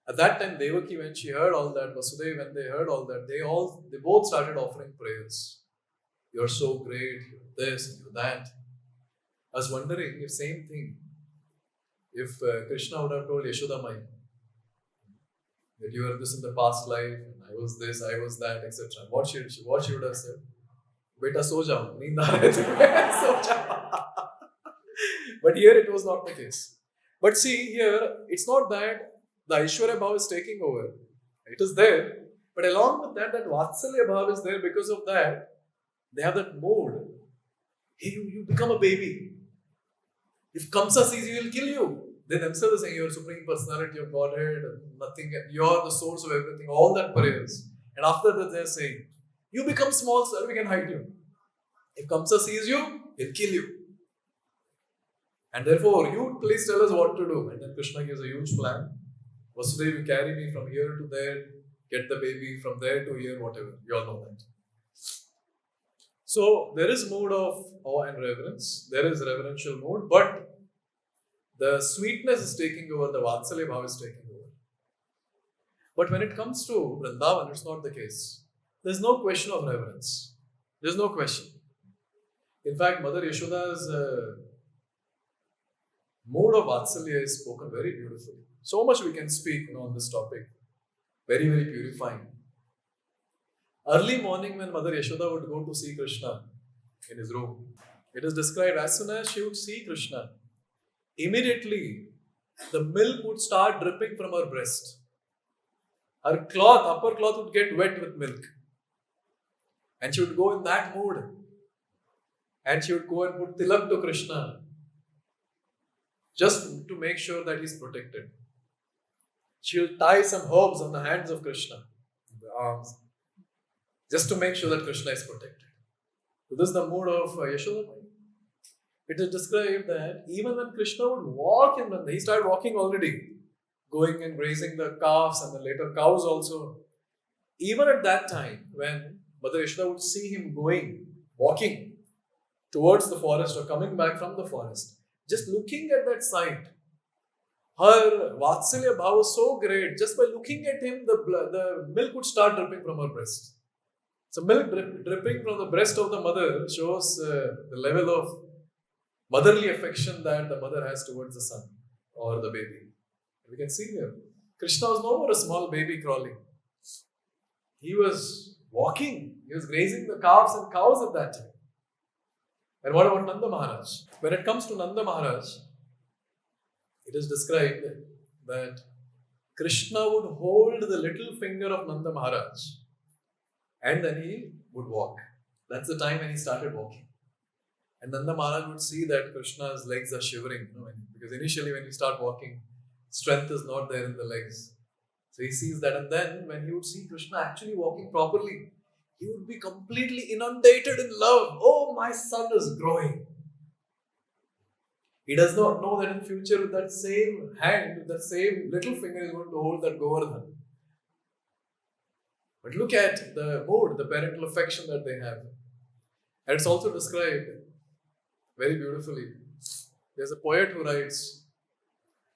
Speaker 1: At that time, Devaki, when she heard all that, Vasudeva, when they heard all that, they both started offering prayers. You're so great, you're this, you're that. I was wondering if same thing, if Krishna would have told Yashoda Mai that you were this in the past life, and I was this, I was that, etc. What she would have said? Beta so jao, neend aa rahe the, so jao. But here it was not the case. But see, here it's not that the Aishwarya Bhav is taking over. It is there. But along with that Vatsalya Bhav is there. Because of that, they have that mood. Hey, you become a baby. If Kamsa sees you, he will kill you. They themselves are saying, you're Supreme Personality of Godhead, nothing, you're the source of everything, all that prayers. And after that, they're saying, you become small, sir, we can hide you. If Kamsa sees you, he'll kill you. And therefore, you please tell us what to do. And then Krishna gives a huge plan. Vasudeva, you carry me from here to there, get the baby from there to here, whatever. You all know that. So there is mood of awe and reverence. There is reverential mood, but the sweetness is taking over, the Vatsalya bhava is taking over. But when it comes to Vrindavan, it's not the case. There's no question of reverence. There's no question. In fact, Mother Yashoda's mood of Vatsalya is spoken very beautifully. So much we can speak on this topic. Very, very purifying. Early morning when Mother Yashoda would go to see Krishna in his room, it is described as soon as she would see Krishna, immediately the milk would start dripping from her breast. Her cloth, upper cloth would get wet with milk. And she would go in that mood. And she would go and put tilak to Krishna just to make sure that he's protected. She will tie some herbs on the hands of Krishna, the arms, just to make sure that Krishna is protected. So this is the mood of Yashoda. It is described that even when Krishna would walk in Nanda, he started walking already, going and grazing the calves and the later cows also. Even at that time, when Mother Yashoda would see him walking towards the forest or coming back from the forest, just looking at that sight, her Vatsalya bhava was so great, just by looking at him, the milk would start dripping from her breast. So milk dripping from the breast of the mother shows the level of motherly affection that the mother has towards the son or the baby. We can see here, Krishna was no more a small baby crawling. He was walking, he was grazing the calves and cows at that time. And what about Nanda Maharaj? When it comes to Nanda Maharaj, it is described that Krishna would hold the little finger of Nanda Maharaj and then he would walk. That's the time when he started walking. And Nanda Maharaj would see that Krishna's legs are shivering, because initially when you start walking, strength is not there in the legs. So he sees that, and then when he would see Krishna actually walking properly, he would be completely inundated in love. Oh, my son is growing. He does not know that in future with that same hand, with that same little finger, he is going to hold that Govardhan. But look at the mood, the parental affection that they have. And it's also described very beautifully. There's a poet who writes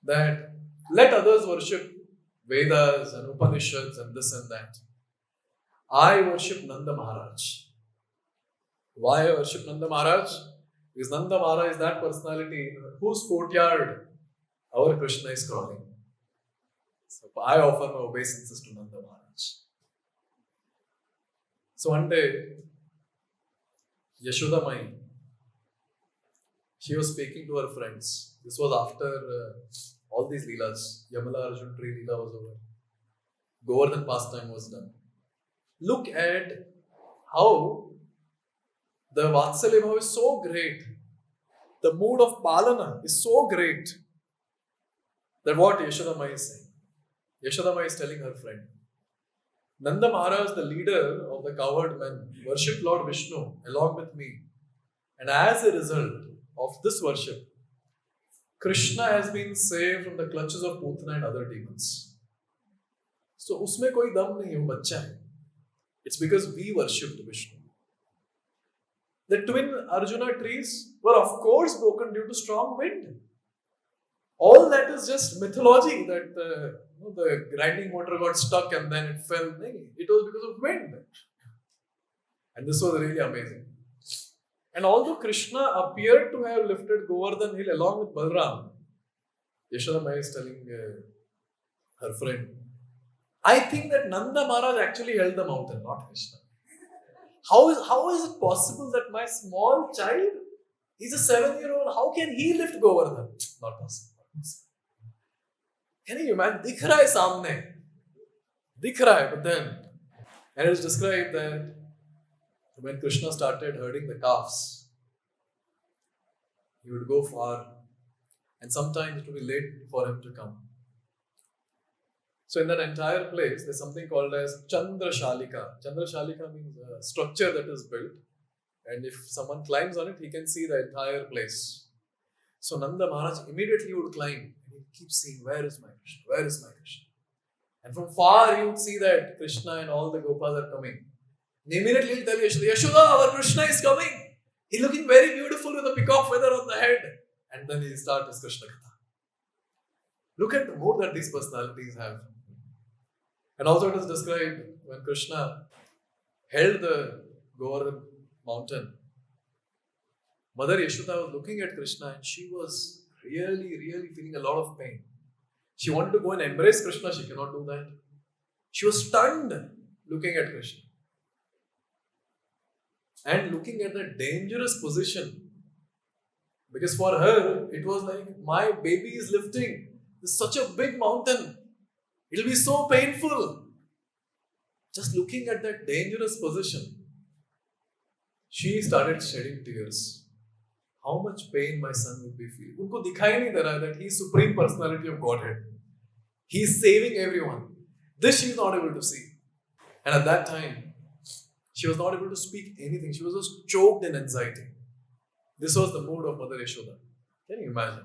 Speaker 1: that let others worship Vedas and Upanishads and this and that. I worship Nanda Maharaj. Why I worship Nanda Maharaj? Because Nanda Maharaj is that personality in whose courtyard our Krishna is crawling. So I offer my obeisances to Nanda Maharaj. So one day, Yashoda Mai, she was speaking to her friends. This was after all these leelas. Yamala Arjun tree leela was over. Govardhan pastime was done. Look at how the Vatsalya bhava is so great. The mood of Palana is so great that what Yashoda Mai is saying. Yashoda Mai is telling her friend, Nanda Maharaj, the leader of the cowherd men, worshipped Lord Vishnu along with me. And as a result of this worship, Krishna has been saved from the clutches of Putana and other demons. So, usme koi dam nahi, wo bachcha hai. It's because we worshipped Vishnu. The twin Arjuna trees were of course broken due to strong wind. All that is just mythology that the grinding motor got stuck and then it fell. It was because of wind. And this was really amazing. And although Krishna appeared to have lifted Govardhan hill along with Balram, Yashoda Mai is telling her friend, I think that Nanda Maharaj actually held the mountain, not Krishna. How is it possible that my small child, he's a 7-year-old, how can he lift Govardhan? Not possible. Can you imagine? Dikh raha hai samne. Dikh raha hai, but then, and it is described that when Krishna started herding the calves, he would go far and sometimes it would be late for him to come. So in that entire place, there's something called as Chandra Shalika. Chandra Shalika means a structure that is built, and if someone climbs on it, he can see the entire place. So Nanda Maharaj immediately would climb and he'd keep seeing, where is my Krishna? Where is my Krishna? And from far you would see that Krishna and all the Gopas are coming. And immediately he'll tell Yashoda, Yashoda, our Krishna is coming. He's looking very beautiful with a peacock feather on the head. And then he'll start his Krishna Katha. Look at the mood that these personalities have. And also it is described when Krishna held the Govardhan mountain. Mother Yashoda was looking at Krishna and she was really feeling a lot of pain. She wanted to go and embrace Krishna, she cannot do that. She was stunned looking at Krishna. And looking at the dangerous position. Because for her, it was like, my baby is lifting. It's such a big mountain. It will be so painful. Just looking at that dangerous position, she started shedding tears. How much pain my son would be feeling. उनको दिखाई नहीं दे रहा that he is supreme personality of Godhead. He is saving everyone. This she is not able to see. And at that time, she was not able to speak anything. She was just choked in anxiety. This was the mood of Mother Yashoda. Can you imagine?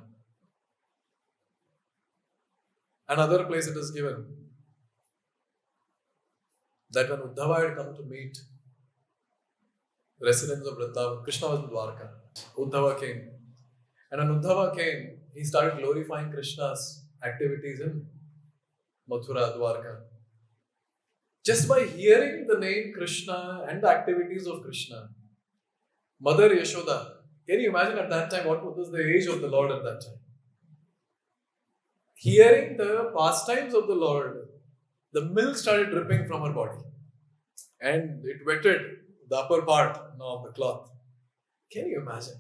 Speaker 1: Another place it is given that when Uddhava had come to meet the residents of Vrindavan, Krishna was in Dwarka. Uddhava came. And when Uddhava came, he started glorifying Krishna's activities in Mathura, Dwarka. Just by hearing the name Krishna and the activities of Krishna, Mother Yashoda, can you imagine at that time what was the age of the Lord at that time? Hearing the pastimes of the Lord, the milk started dripping from her body. And it wetted the upper part of the cloth. Can you imagine?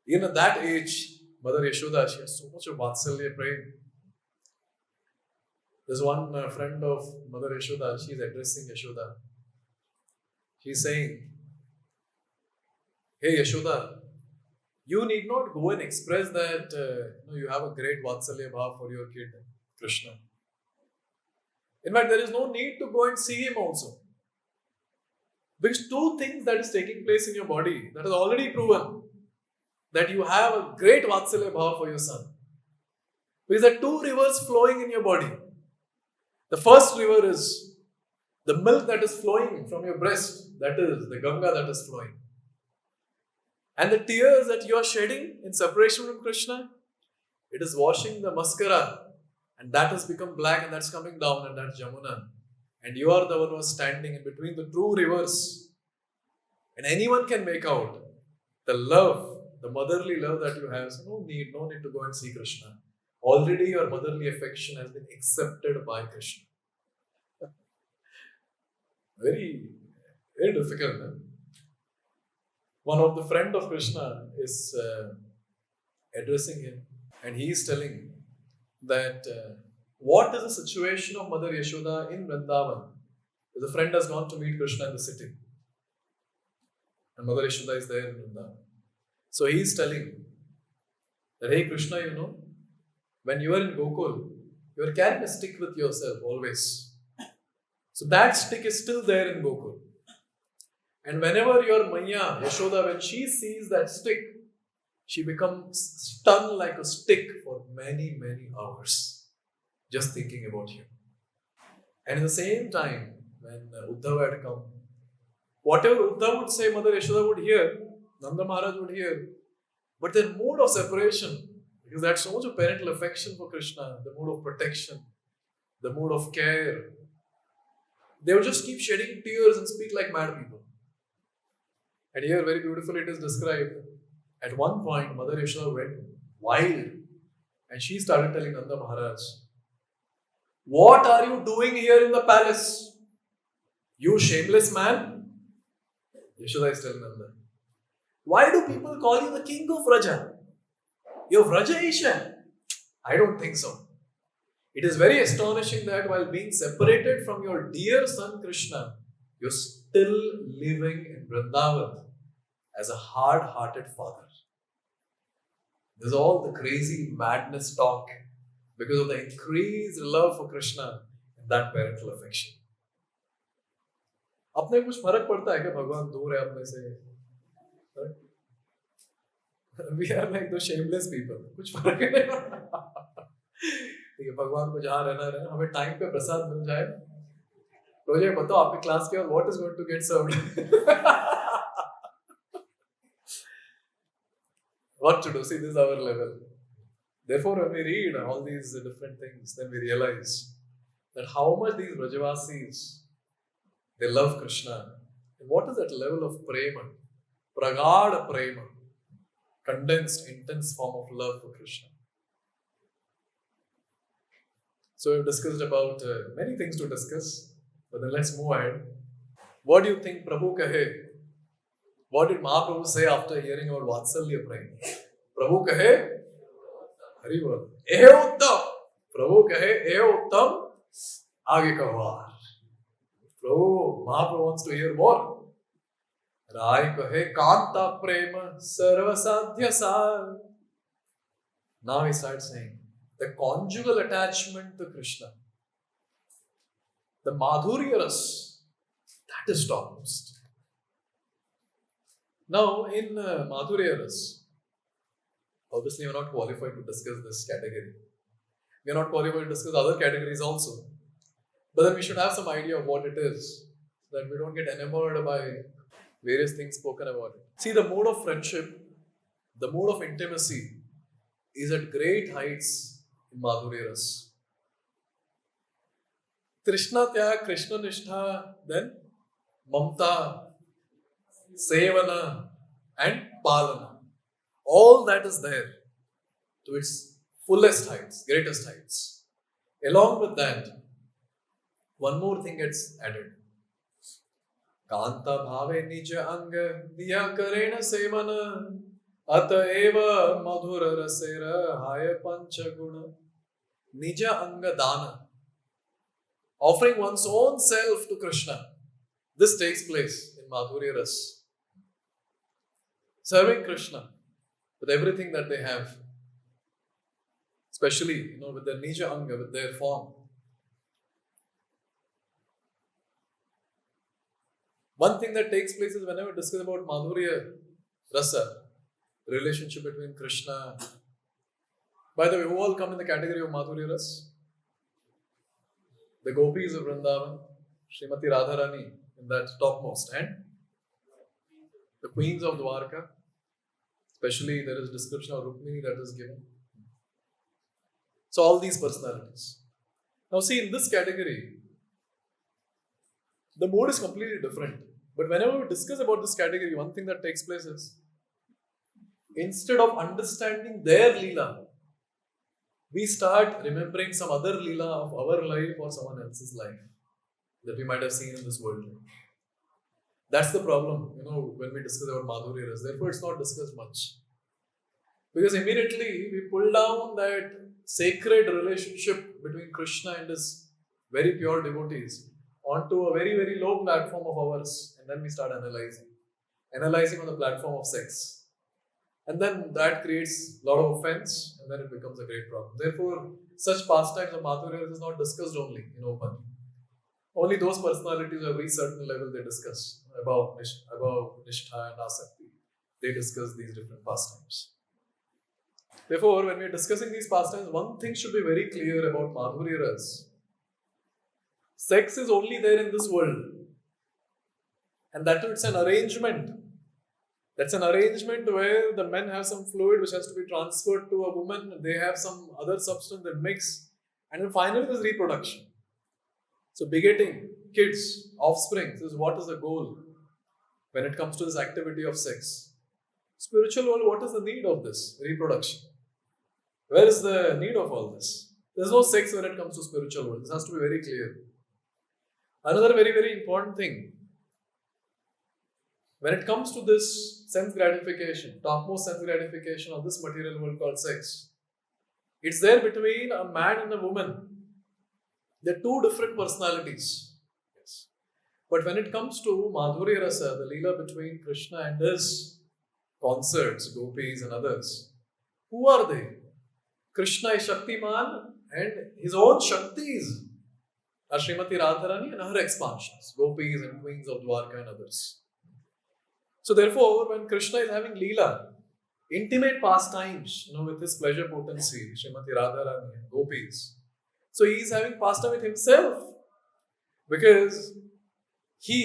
Speaker 1: Even at that age, Mother Yashoda, she has so much of Vatsalya praying. There's one friend of Mother Yashoda, she's addressing Yashoda. She's saying, hey Yashoda, you need not go and express that you have a great Vatsalya bhav for your kid, Krishna. In fact, there is no need to go and see him also. Because two things that is taking place in your body that is already proven that you have a great Vatsalya bhav for your son. Because there are two rivers flowing in your body. The first river is the milk that is flowing from your breast, that is the Ganga that is flowing. And the tears that you are shedding in separation from Krishna, it is washing the mascara and that has become black and that's coming down and that's Jamuna. And you are the one who is standing in between the two rivers. And anyone can make out the love, the motherly love that you have. So no need to go and see Krishna. Already your motherly affection has been accepted by Krishna. Very difficult. Huh? One of the friend of Krishna is addressing him and he is telling that what is the situation of Mother Yashoda in Vrindavan? The friend has gone to meet Krishna in the city. And Mother Yashoda is there in Vrindavan. So he is telling that, hey Krishna, when you are in Gokul, you are carrying a stick with yourself always. So that stick is still there in Gokul. And whenever your Maya, Yashoda, when she sees that stick, she becomes stunned like a stick for many hours, just thinking about you. And at the same time, when Uddhava had come, whatever Uddhava would say, Mother Yashoda would hear, Nanda Maharaj would hear, but their mood of separation, because they had so much of parental affection for Krishna, the mood of protection, the mood of care, they would just keep shedding tears and speak like mad people. And here very beautifully it is described. At one point, Mother Yashoda went wild and she started telling Nanda Maharaj, what are you doing here in the palace? You shameless man? Yashoda is telling Nanda, why do people call you the king of Vraja? You're Vraja Isha? I don't think so. It is very astonishing that while being separated from your dear son Krishna, you're still living in Vrindavan as a hard-hearted father. There's all the crazy madness talk because of the increased love for Krishna and that parental affection. अपने कुछ फर्क पड़ता है क्या भगवान दूर है अपने से? We are like those shameless people. कुछ फर्क ही नहीं पड़ता. ठीक है, भगवान को जहाँ रहना है, हमें टाइम पे प्रसाद मिल जाए. प्रोजेक्ट बताओ आपके क्लास के और what is going to get served. What to do? See, this is our level. Therefore, when we read all these different things, then we realize that how much these Vrajavasis, they love Krishna. And what is that level of prema? Pragada prema. Condensed, intense form of love for Krishna. So we've discussed about many things to discuss, but then let's move ahead. What do you think Prabhu kahe? What did Mahaprabhu say after hearing about Vatsalya prema? Prabhu kahe? Hari bol. Ehe uttam. Prabhu kahe, ehe uttam. Aage ka var. Prabhu, Mahaprabhu wants to hear more. Rai kahe, kanta prema sarva sadhya sar. Now he starts saying, the conjugal attachment to Krishna, the Mādhurya rasa, that is topmost. Now, in Mādhurya rasa, obviously we are not qualified to discuss this category. We are not qualified to discuss other categories also. But then we should have some idea of what it is, so that we don't get enamored by various things spoken about it. See, the mood of friendship, the mood of intimacy is at great heights in Mādhurya rasa. Krishna Tyag, Krishna Nishtha, then Mamta, Sevana and Palana. All that is there to its fullest heights, greatest heights. Along with that, one more thing gets added. Kanta bhave nija anga diya karena sevana ata eva madhura rasera haya pancha guna nija anga dana. Offering one's own self to Krishna. This takes place in Mādhurya rasa. Serving Krishna with everything that they have, especially with their nija anga, with their form. One thing that takes place is whenever we discuss about Mādhurya rasa, relationship between Krishna. By the way, who all come in the category of Mādhurya rasa? The gopis of Vrindavan, Srimati Radharani in that topmost, and the queens of Dwarka. Especially there is description of Rukmini that is given. So all these personalities. Now see, in this category, the mood is completely different. But whenever we discuss about this category, one thing that takes place is, instead of understanding their Leela, we start remembering some other Leela of our life or someone else's life that we might have seen in this world. That's the problem, when we discuss about Mādhurya rasa. Therefore, it's not discussed much. Because immediately we pull down that sacred relationship between Krishna and his very pure devotees onto a very, very low platform of ours. And then we start analyzing. Analyzing on the platform of sex. And then that creates a lot of offense, and then it becomes a great problem. Therefore, such pastimes of Mādhurya is not discussed only in open. Only those personalities who have reached certain level they discuss about Nishtha and Asakti. They discuss these different pastimes. Therefore, when we are discussing these pastimes, one thing should be very clear about Mādhurya rasa. Sex is only there in this world. And that it's an arrangement. That's an arrangement where the men have some fluid which has to be transferred to a woman. They have some other substance that mix. And then finally there's reproduction. So begetting, kids, offspring, this is what is the goal when it comes to this activity of sex. Spiritual world, what is the need of this? Reproduction. Where is the need of all this? There's no sex when it comes to spiritual world. This has to be very clear. Another very, very important thing. When it comes to this sense gratification, topmost sense gratification of this material world called sex, it's there between a man and a woman. They're two different personalities. Yes. But when it comes to Mādhurya rasa, the Leela between Krishna and his consorts, gopis and others, who are they? Krishna is Shaktiman and his own Shaktis are Srimati Radharani and her expansions, gopis and queens of Dwarka and others. So therefore, when Krishna is having Leela, intimate pastimes, with his pleasure potency, Srimati Radharani and gopis. So he is having pastime with himself because he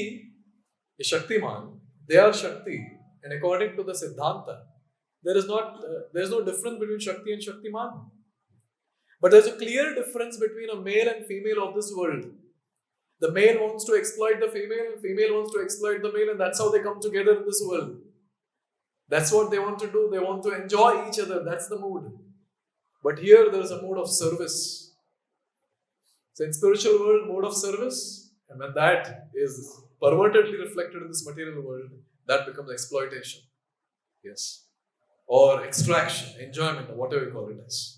Speaker 1: is Shaktiman, they are Shakti, and according to the Siddhanta, there is no difference between Shakti and Shaktiman. But there is a clear difference between a male and female of this world. The male wants to exploit the female, and female wants to exploit the male, and that's how they come together in this world. That's what they want to do. They want to enjoy each other. That's the mood. But here there is a mood of service. So in spiritual world, mode of service, and when that is pervertedly reflected in this material world, that becomes exploitation. Yes. Or extraction, enjoyment, or whatever you call it as.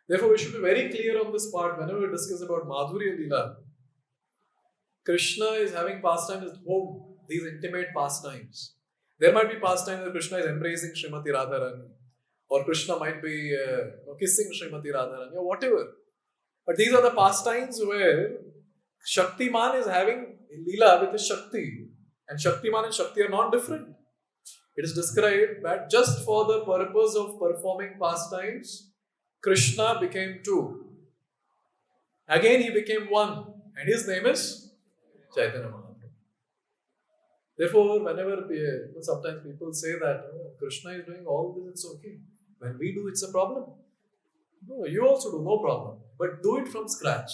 Speaker 1: Therefore, we should be very clear on this part whenever we discuss about Mādhurya Leela. Krishna is having pastimes at home, these intimate pastimes. There might be pastimes where Krishna is embracing Srimati Radharani, or Krishna might be kissing Srimati Radharani, or whatever. But these are the pastimes where Shaktiman is having Leela with his Shakti, and Shaktiman and Shakti are not different. It is described that just for the purpose of performing pastimes, Krishna became two. Again, he became one, and his name is Chaitanya Mahaprabhu. Therefore, whenever sometimes people say that Krishna is doing all this, it's okay. When we do, it's a problem. No, you also do, no problem. But do it from scratch.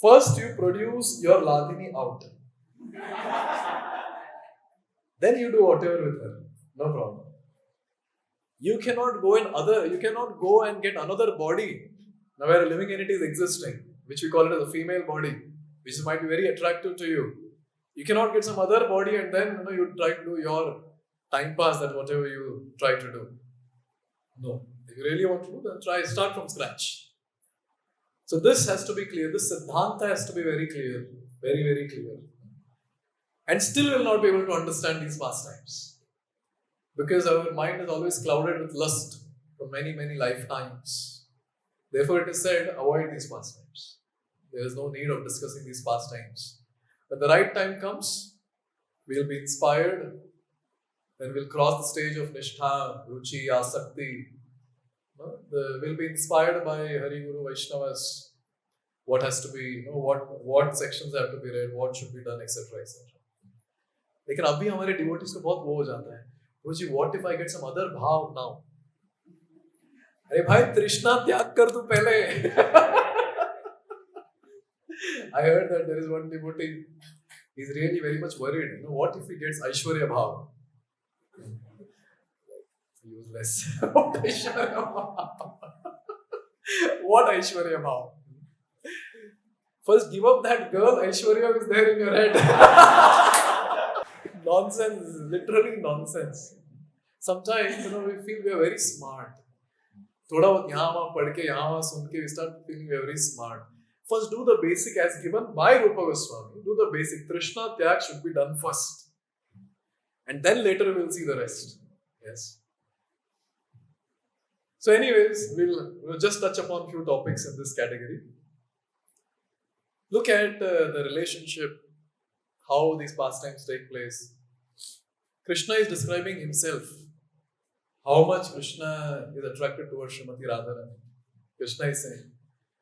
Speaker 1: First, you produce your Ladini out. Then you do whatever with her. No problem. You cannot go and get another body now where a living entity is existing, which we call it as a female body, which might be very attractive to you. You cannot get some other body and then you try to do your time pass, that whatever you try to do. No. If you really want to do, then start from scratch. So this has to be clear. This Siddhanta has to be very clear. Very, very clear. And still will not be able to understand these pastimes. Because our mind is always clouded with lust for many, many lifetimes. Therefore it is said, avoid these pastimes. There is no need of discussing these pastimes. When the right time comes, we will be inspired. Then we'll cross the stage of Nishtha, Ruchi, Asakti. We'll be inspired by Hari Guru Vaishnavas. What has to be, what sections have to be read, what should be done, etc. etc. लेकिन अभी हमारे devotees को बहुत वो हो जाता है. Guruji, what if I get some other bhav now? अरे भाई तृष्णा त्याग कर तू पहले. I heard that there is one devotee. He's really very much worried. What if he gets Aishwarya bhav? Useless. What Aishwarya bhav? What Aishwarya bhav? First, give up that girl. Aishwarya is there in your head. Nonsense, literally nonsense. Sometimes, we feel we are very smart. थोड़ा बहुत यहाँ वहाँ पढ़ के यहाँ वहाँ सुन के we start feeling we are very smart. First, do the basic as given by Rupa Goswami. Do the basic. Trishna Tyag should be done first. And then later we will see the rest. Yes. So anyways, we'll just touch upon few topics in this category. Look at the relationship, how these pastimes take place. Krishna is describing himself. How much Krishna is attracted towards Srimati Radharani. Krishna is saying,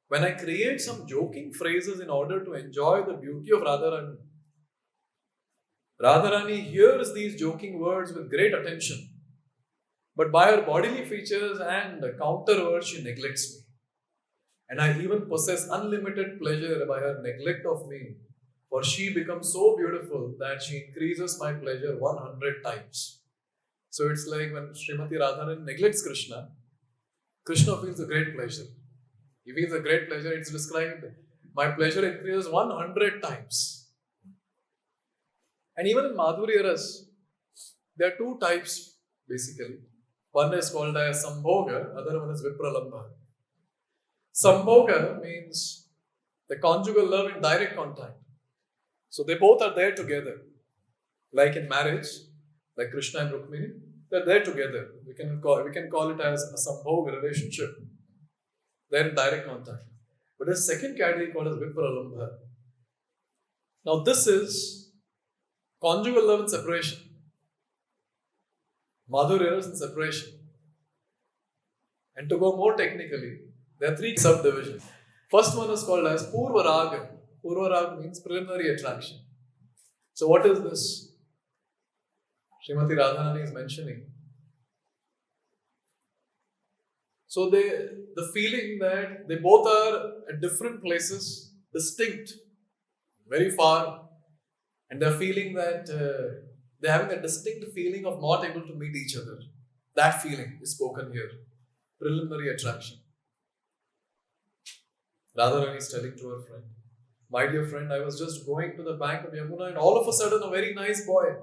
Speaker 1: when I create some joking phrases in order to enjoy the beauty of Radharani, Radharani hears these joking words with great attention. But by her bodily features and counter words, she neglects me. And I even possess unlimited pleasure by her neglect of me. For she becomes so beautiful that she increases my pleasure 100 times. So it's like when Srimati Radharani neglects Krishna, Krishna feels a great pleasure. He feels a great pleasure. It's described, my pleasure increases 100 times. And even in Madhurya Ras, there are two types basically. One is called as Sambhoga, other one is Vipralambha. Sambhoga means the conjugal love in direct contact. So they both are there together. Like in marriage, like Krishna and Rukmini, they're there together. We can call it as a Sambhoga relationship. They're in direct contact. But there's a second category called as Vipralambha. Now this is conjugal love and separation. Madhurya is in separation. And to go more technically, there are 3 subdivisions. First one is called as Purva Raga. Purva Raga means preliminary attraction. So what is this? Srimati Radharani is mentioning. So the feeling that they both are at different places, distinct, very far, and they're feeling that they're having a distinct feeling of not able to meet each other. That feeling is spoken here. Preliminary attraction. Radharani is telling to her friend, my dear friend, I was just going to the bank of Yamuna and all of a sudden a very nice boy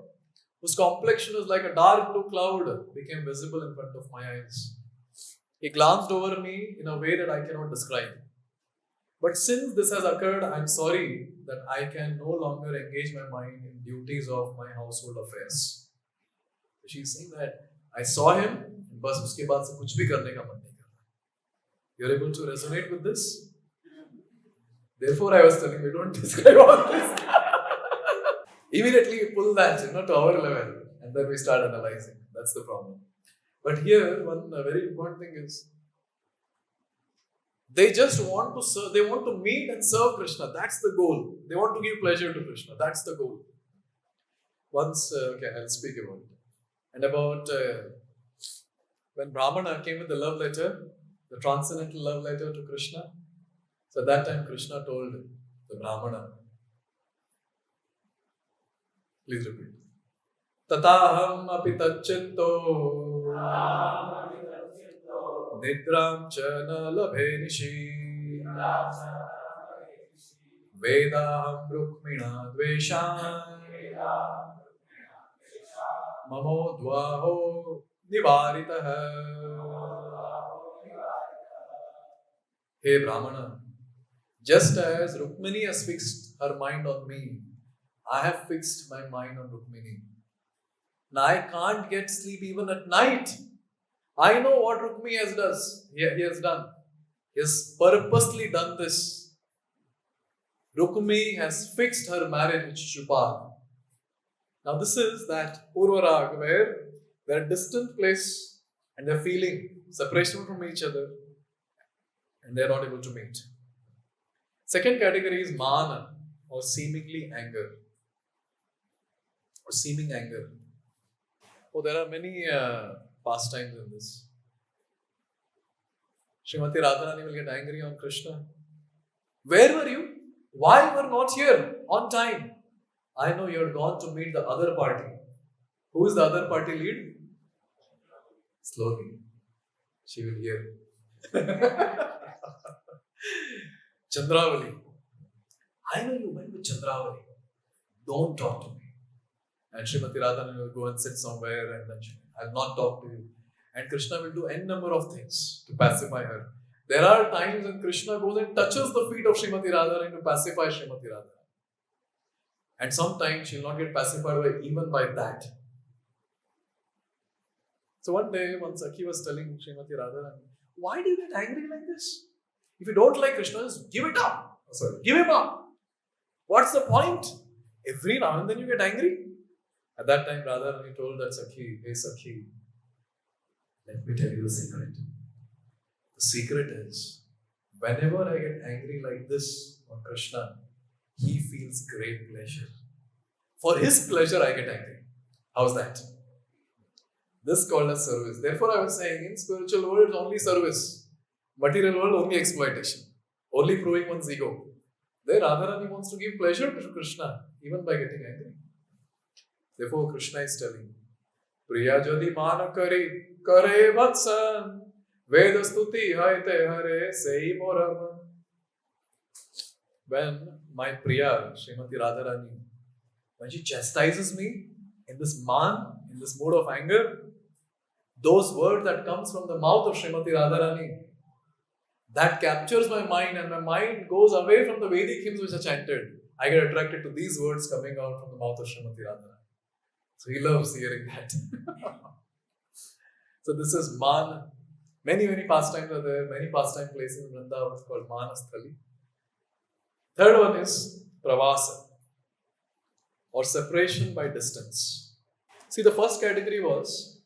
Speaker 1: whose complexion is like a dark blue cloud became visible in front of my eyes. He glanced over me in a way that I cannot describe. But since this has occurred, I am sorry that I can no longer engage my mind in duties of my household affairs. She is saying that I saw him, बस उसके बाद से कुछ भी करने का मन नहीं करता. You're able to resonate with this? Therefore, I was telling you, don't describe all this. Immediately you pull that, to our level, and then we start analyzing. That's the problem. But here, one very important thing is, they just want to serve, they want to meet and serve Krishna. That's the goal. They want to give pleasure to Krishna. That's the goal. Once, I'll speak about it. And about when Brahmana came with the love letter, the transcendental love letter to Krishna. So at that time, Krishna told the Brahmana, please repeat. Tataham api tacchitto nidram cha na labhe nishi vedaham rukmina dveshan mamo dvaho nivaritah. Hey Brahmana, just as Rukmini has fixed her mind on me, I have fixed my mind on Rukmini. Now I can't get sleep even at night. I know what Rukmini has done. He has purposely done this. Rukmini has fixed her marriage with Shupal. Now this is that Purvarag where they're at a distant place and they're feeling separation from each other and they're not able to meet. Second category is Mana or seemingly anger. Or seeming anger. Oh, there are many pastimes in this. Srimati Radharani will get angry on Krishna. Where were you? Why you were not here on time? I know you had gone to meet the other party. Who is the other party lead? Slowly. She will hear. Chandravali. I know you went with Chandravali. Don't talk to me. And Srimati Radharani will go and sit somewhere and then I'll not talk to you. And Krishna will do n number of things to pacify her. There are times when Krishna goes and touches the feet of Srimati Radharani to pacify Srimati Radharani. And sometimes she will not get pacified even by that. So one day, when Sakhya was telling Srimati Radharani, why do you get angry like this? If you don't like Krishna, just give it up. Give him up. What's the point? Every now and then you get angry. At that time, Radharani told that Sakhya, hey Sakhya, let me tell you the secret. The secret is, whenever I get angry like this on Krishna, he feels great pleasure. For his pleasure, I get angry. How's that? This is called as service. Therefore, I was saying, in spiritual world, it's only service. Material world, only exploitation. Only proving one's ego. There, Radharani wants to give pleasure to Krishna, even by getting angry. Therefore, Krishna is telling, Priya jadi mana kare vatsan, Veda stuti haite hare sei moraman. When my Priya, Srimati Radharani, when she chastises me in this in this mode of anger, those words that comes from the mouth of Srimati Radharani, that captures my mind and my mind goes away from the Vedic hymns which are chanted. I get attracted to these words coming out from the mouth of Srimati Radharani. So he loves hearing that. So this is Man. Many pastimes are there. Many pastime places in Vrindavan is called Manasthali. Third one is Pravasa or separation by distance. See, the first category was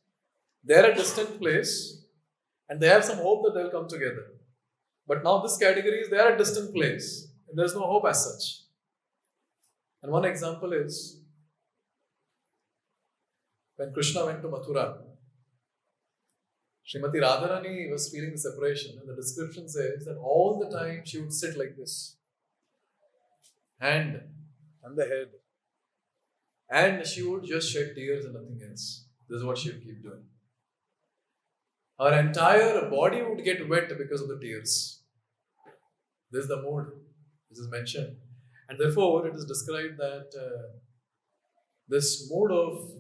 Speaker 1: they're a distant place and they have some hope that they'll come together. But now this category is, they're a distant place and there's no hope as such. And one example is when Krishna went to Mathura, Srimati Radharani was feeling the separation, and the description says that all the time she would sit like this, hand on the head, and she would just shed tears and nothing else. This is what she would keep doing. Her entire body would get wet because of the tears. This is the mood which is mentioned. And therefore, it is described that this mood of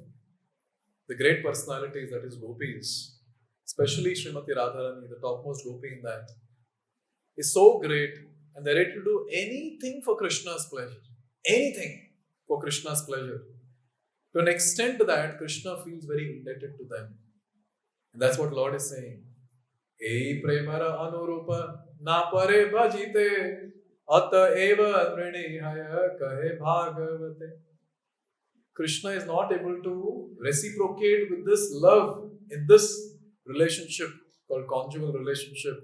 Speaker 1: the great personalities, that is gopis, especially Srimati Radharani, the topmost gopi in that, is so great, and they're ready to do anything for Krishna's pleasure. Anything for Krishna's pleasure. To an extent that Krishna feels very indebted to them. And that's what Lord is saying. Ei premara anurupa na pare bhajite ata eva nrinihaya kahe bhagavate. Krishna is not able to reciprocate with this love in this relationship called conjugal relationship.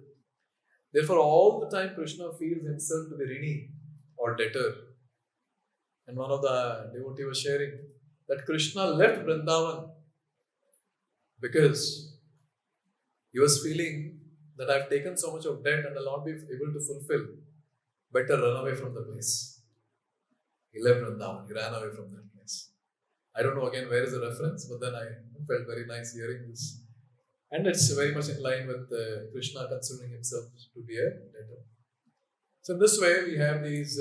Speaker 1: Therefore, all the time Krishna feels himself to be rini or debtor. And one of the devotees was sharing that Krishna left Vrindavan because he was feeling that I've taken so much of debt and I'll not be able to fulfill. Better run away from the place. He left Vrindavan. He ran away from that place. I don't know again where is the reference, but then I felt very nice hearing this. And it's very much in line with Krishna considering himself to be a debtor. So in this way, we have these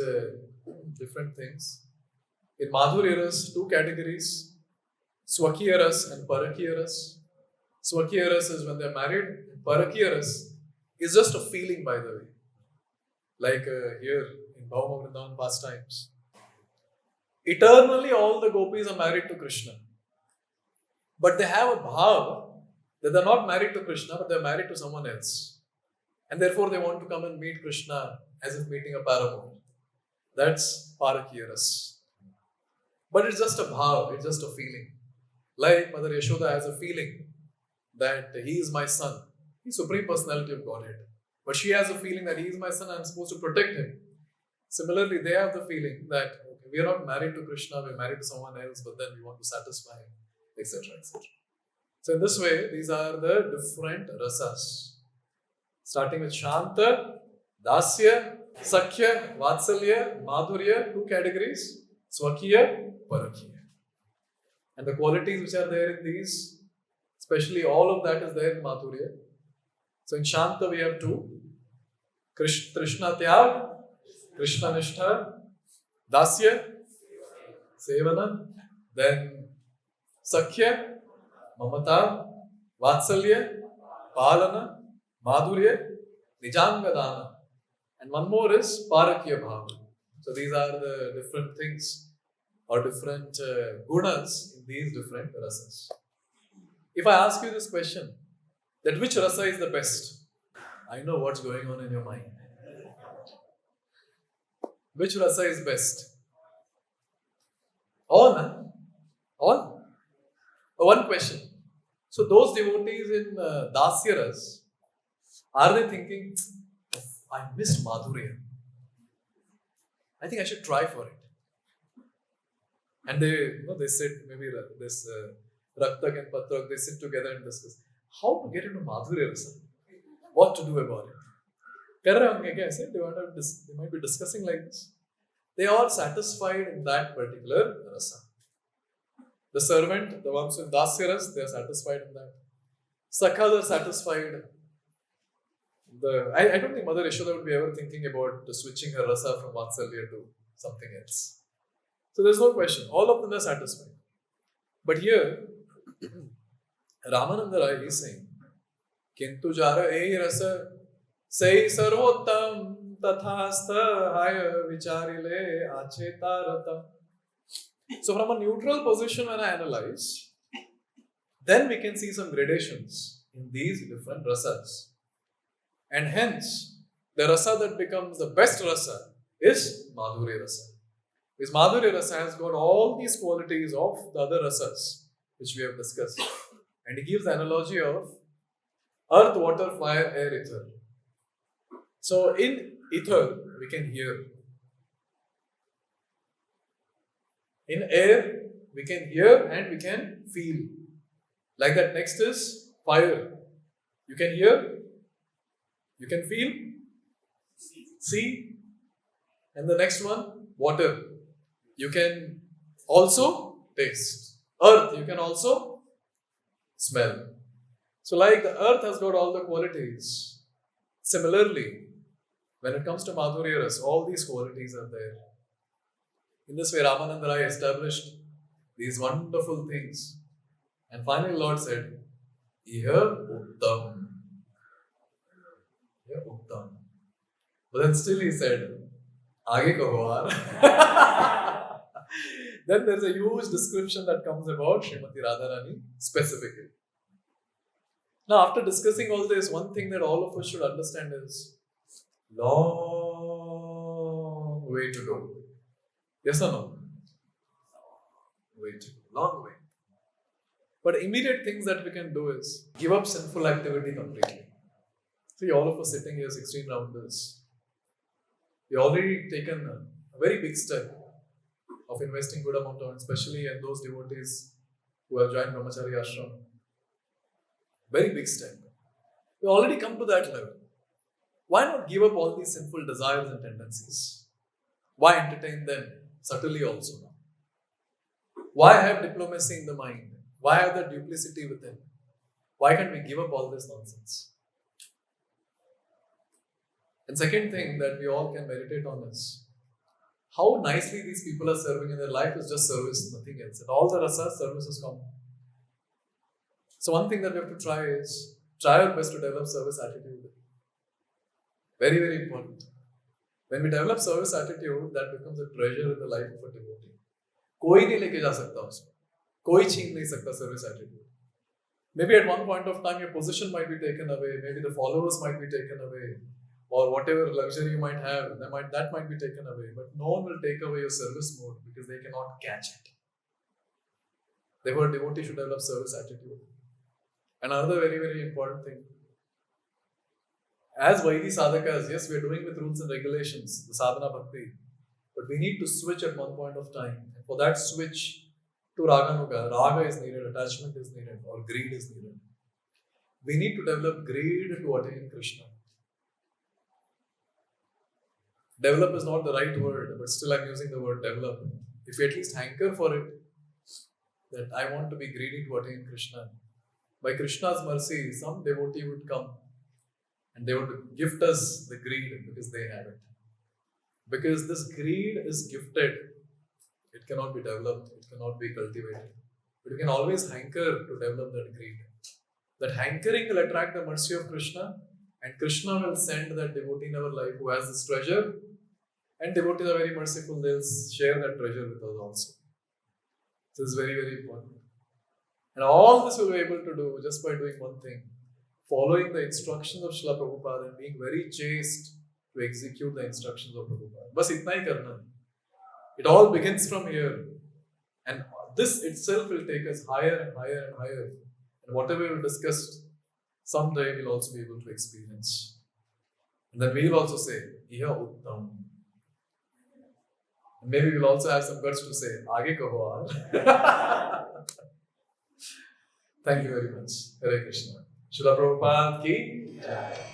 Speaker 1: different things. In Mādhurya ras, two categories, Sakhya ras and Parakya ras. Sakhya ras is when they're married, and Parakya ras is just a feeling, by the way. Like here in Bhauma Vrindavan pastimes. Eternally all the gopis are married to Krishna. But they have a bhav that they're not married to Krishna, but they're married to someone else. And therefore they want to come and meet Krishna as if meeting a paramour. That's Parakya ras. But it's just a bhav, it's just a feeling. Like Mother Yashoda has a feeling that he is my son. He's Supreme Personality of Godhead. But she has a feeling that he is my son, I'm supposed to protect him. Similarly, they have the feeling that okay, we are not married to Krishna, we're married to someone else, but then we want to satisfy him, etc. etc. So in this way, these are the different rasas. Starting with Śānta, Dasya, Sakhya, Vatsalya, Mādhurya, two categories, Sakhya, Parakya. And the qualities which are there in these, especially all of that is there in Madhurya. So in Shanta we have two, Krishna Tyag, Krishna Nishtha, Dasya, Sevana, then Sakhya, Mamata, Vatsalya, Palana, Madhurya, Nijangadana, and one more is Parakya Bhava. So these are the different things or different gunas in these different rasas. If I ask you this question, that which rasa is the best? I know what's going on in your mind. Which rasa is best? All, huh? All? One question. So those devotees in Dasya ras, are they thinking, I miss Madhurya. I think I should try for it. And they sit, maybe this Raktak and Patrak, they sit together and discuss how to get into Madhurya rasa, what to do about it. They might be discussing like this. They are satisfied in that particular rasa. The servant, the ones in Dasya ras, they are satisfied in that. Sakhas are satisfied. I don't think Mother Yashoda would be ever thinking about switching her rasa from Vatsalya to something else. So there's no question. All of them are satisfied. But here, Ramananda Rai is saying, Kintu jara ei rasa sei sarvottam tathastha haya vicharile achetaratam. So from a neutral position when I analyze, then we can see some gradations in these different rasas. And hence, the rasa that becomes the best rasa is Madhurya rasa. Because Madhurya rasa has got all these qualities of the other rasas which we have discussed. And he gives the analogy of earth, water, fire, air, ether. So in ether, we can hear. In air, we can hear and we can feel. Like that. Next is fire. You can hear, you can feel, see. And the next one, water. You can also taste. Earth, you can also smell. So like the earth has got all the qualities. Similarly, when it comes to Mādhurya rasa, all these qualities are there. In this way, Ramananda Rai established these wonderful things. And finally, Lord said, Iha Uttam. Iha Uttam. But then still he said, Aage kaho yaar. Then there's a huge description that comes about Srimati Radharani specifically. Now, after discussing all this, one thing that all of us should understand is long way to go. Yes or no? Way to go. Long way. But immediate things that we can do is give up sinful activity completely. See, all of us sitting here, 16 rounders, we already taken a very big step of investing good amount of, especially in those devotees who have joined Brahmachari Ashram. Very big step. We already come to that level. Why not give up all these sinful desires and tendencies? Why entertain them subtly also? Why have diplomacy in the mind? Why have that duplicity within? Why can't we give up all this nonsense? And second thing that we all can meditate on is how nicely these people are serving in their life is just service, nothing else. And all the rasa, service is common. So one thing that we have to try is try our best to develop service attitude. Very, very important. When we develop service attitude, that becomes a treasure in the life of a devotee. कोई नहीं लेके जा सकता उसको, कोई छीन नहीं सकता service attitude. Maybe at one point of time your position might be taken away, maybe the followers might be taken away, or whatever luxury you might have, that might be taken away. But no one will take away your service mode because they cannot catch it. Therefore, a devotee should develop service attitude. Another very, very important thing. As Vaidhi sadhakas, yes, we are doing with rules and regulations, the sadhana bhakti, but we need to switch at one point of time. And for that switch to raganuga, raga is needed, attachment is needed, or greed is needed. We need to develop greed to attain Krishna. Develop is not the right word, but still I'm using the word develop. If you at least hanker for it, that I want to be greedy to attain Krishna. By Krishna's mercy, some devotee would come and they would gift us the greed because they have it. Because this greed is gifted, it cannot be developed, it cannot be cultivated. But you can always hanker to develop that greed. That hankering will attract the mercy of Krishna, and Krishna will send that devotee in our life who has this treasure, and devotees are very merciful, they'll share that treasure with us also. This is very, very important. And all this we'll be able to do just by doing one thing, following the instructions of Srila Prabhupada and being very chaste to execute the instructions of Prabhupada. Bas itna hi karna. It all begins from here. And this itself will take us higher and higher and higher. And whatever we discussed, someday we'll also be able to experience. And then we'll also say, Iha Uttam. And maybe we'll also have some guts to say, Aage kaho yaar. Thank you very much. Hare Krishna. Srila Prabhupada ki Jai.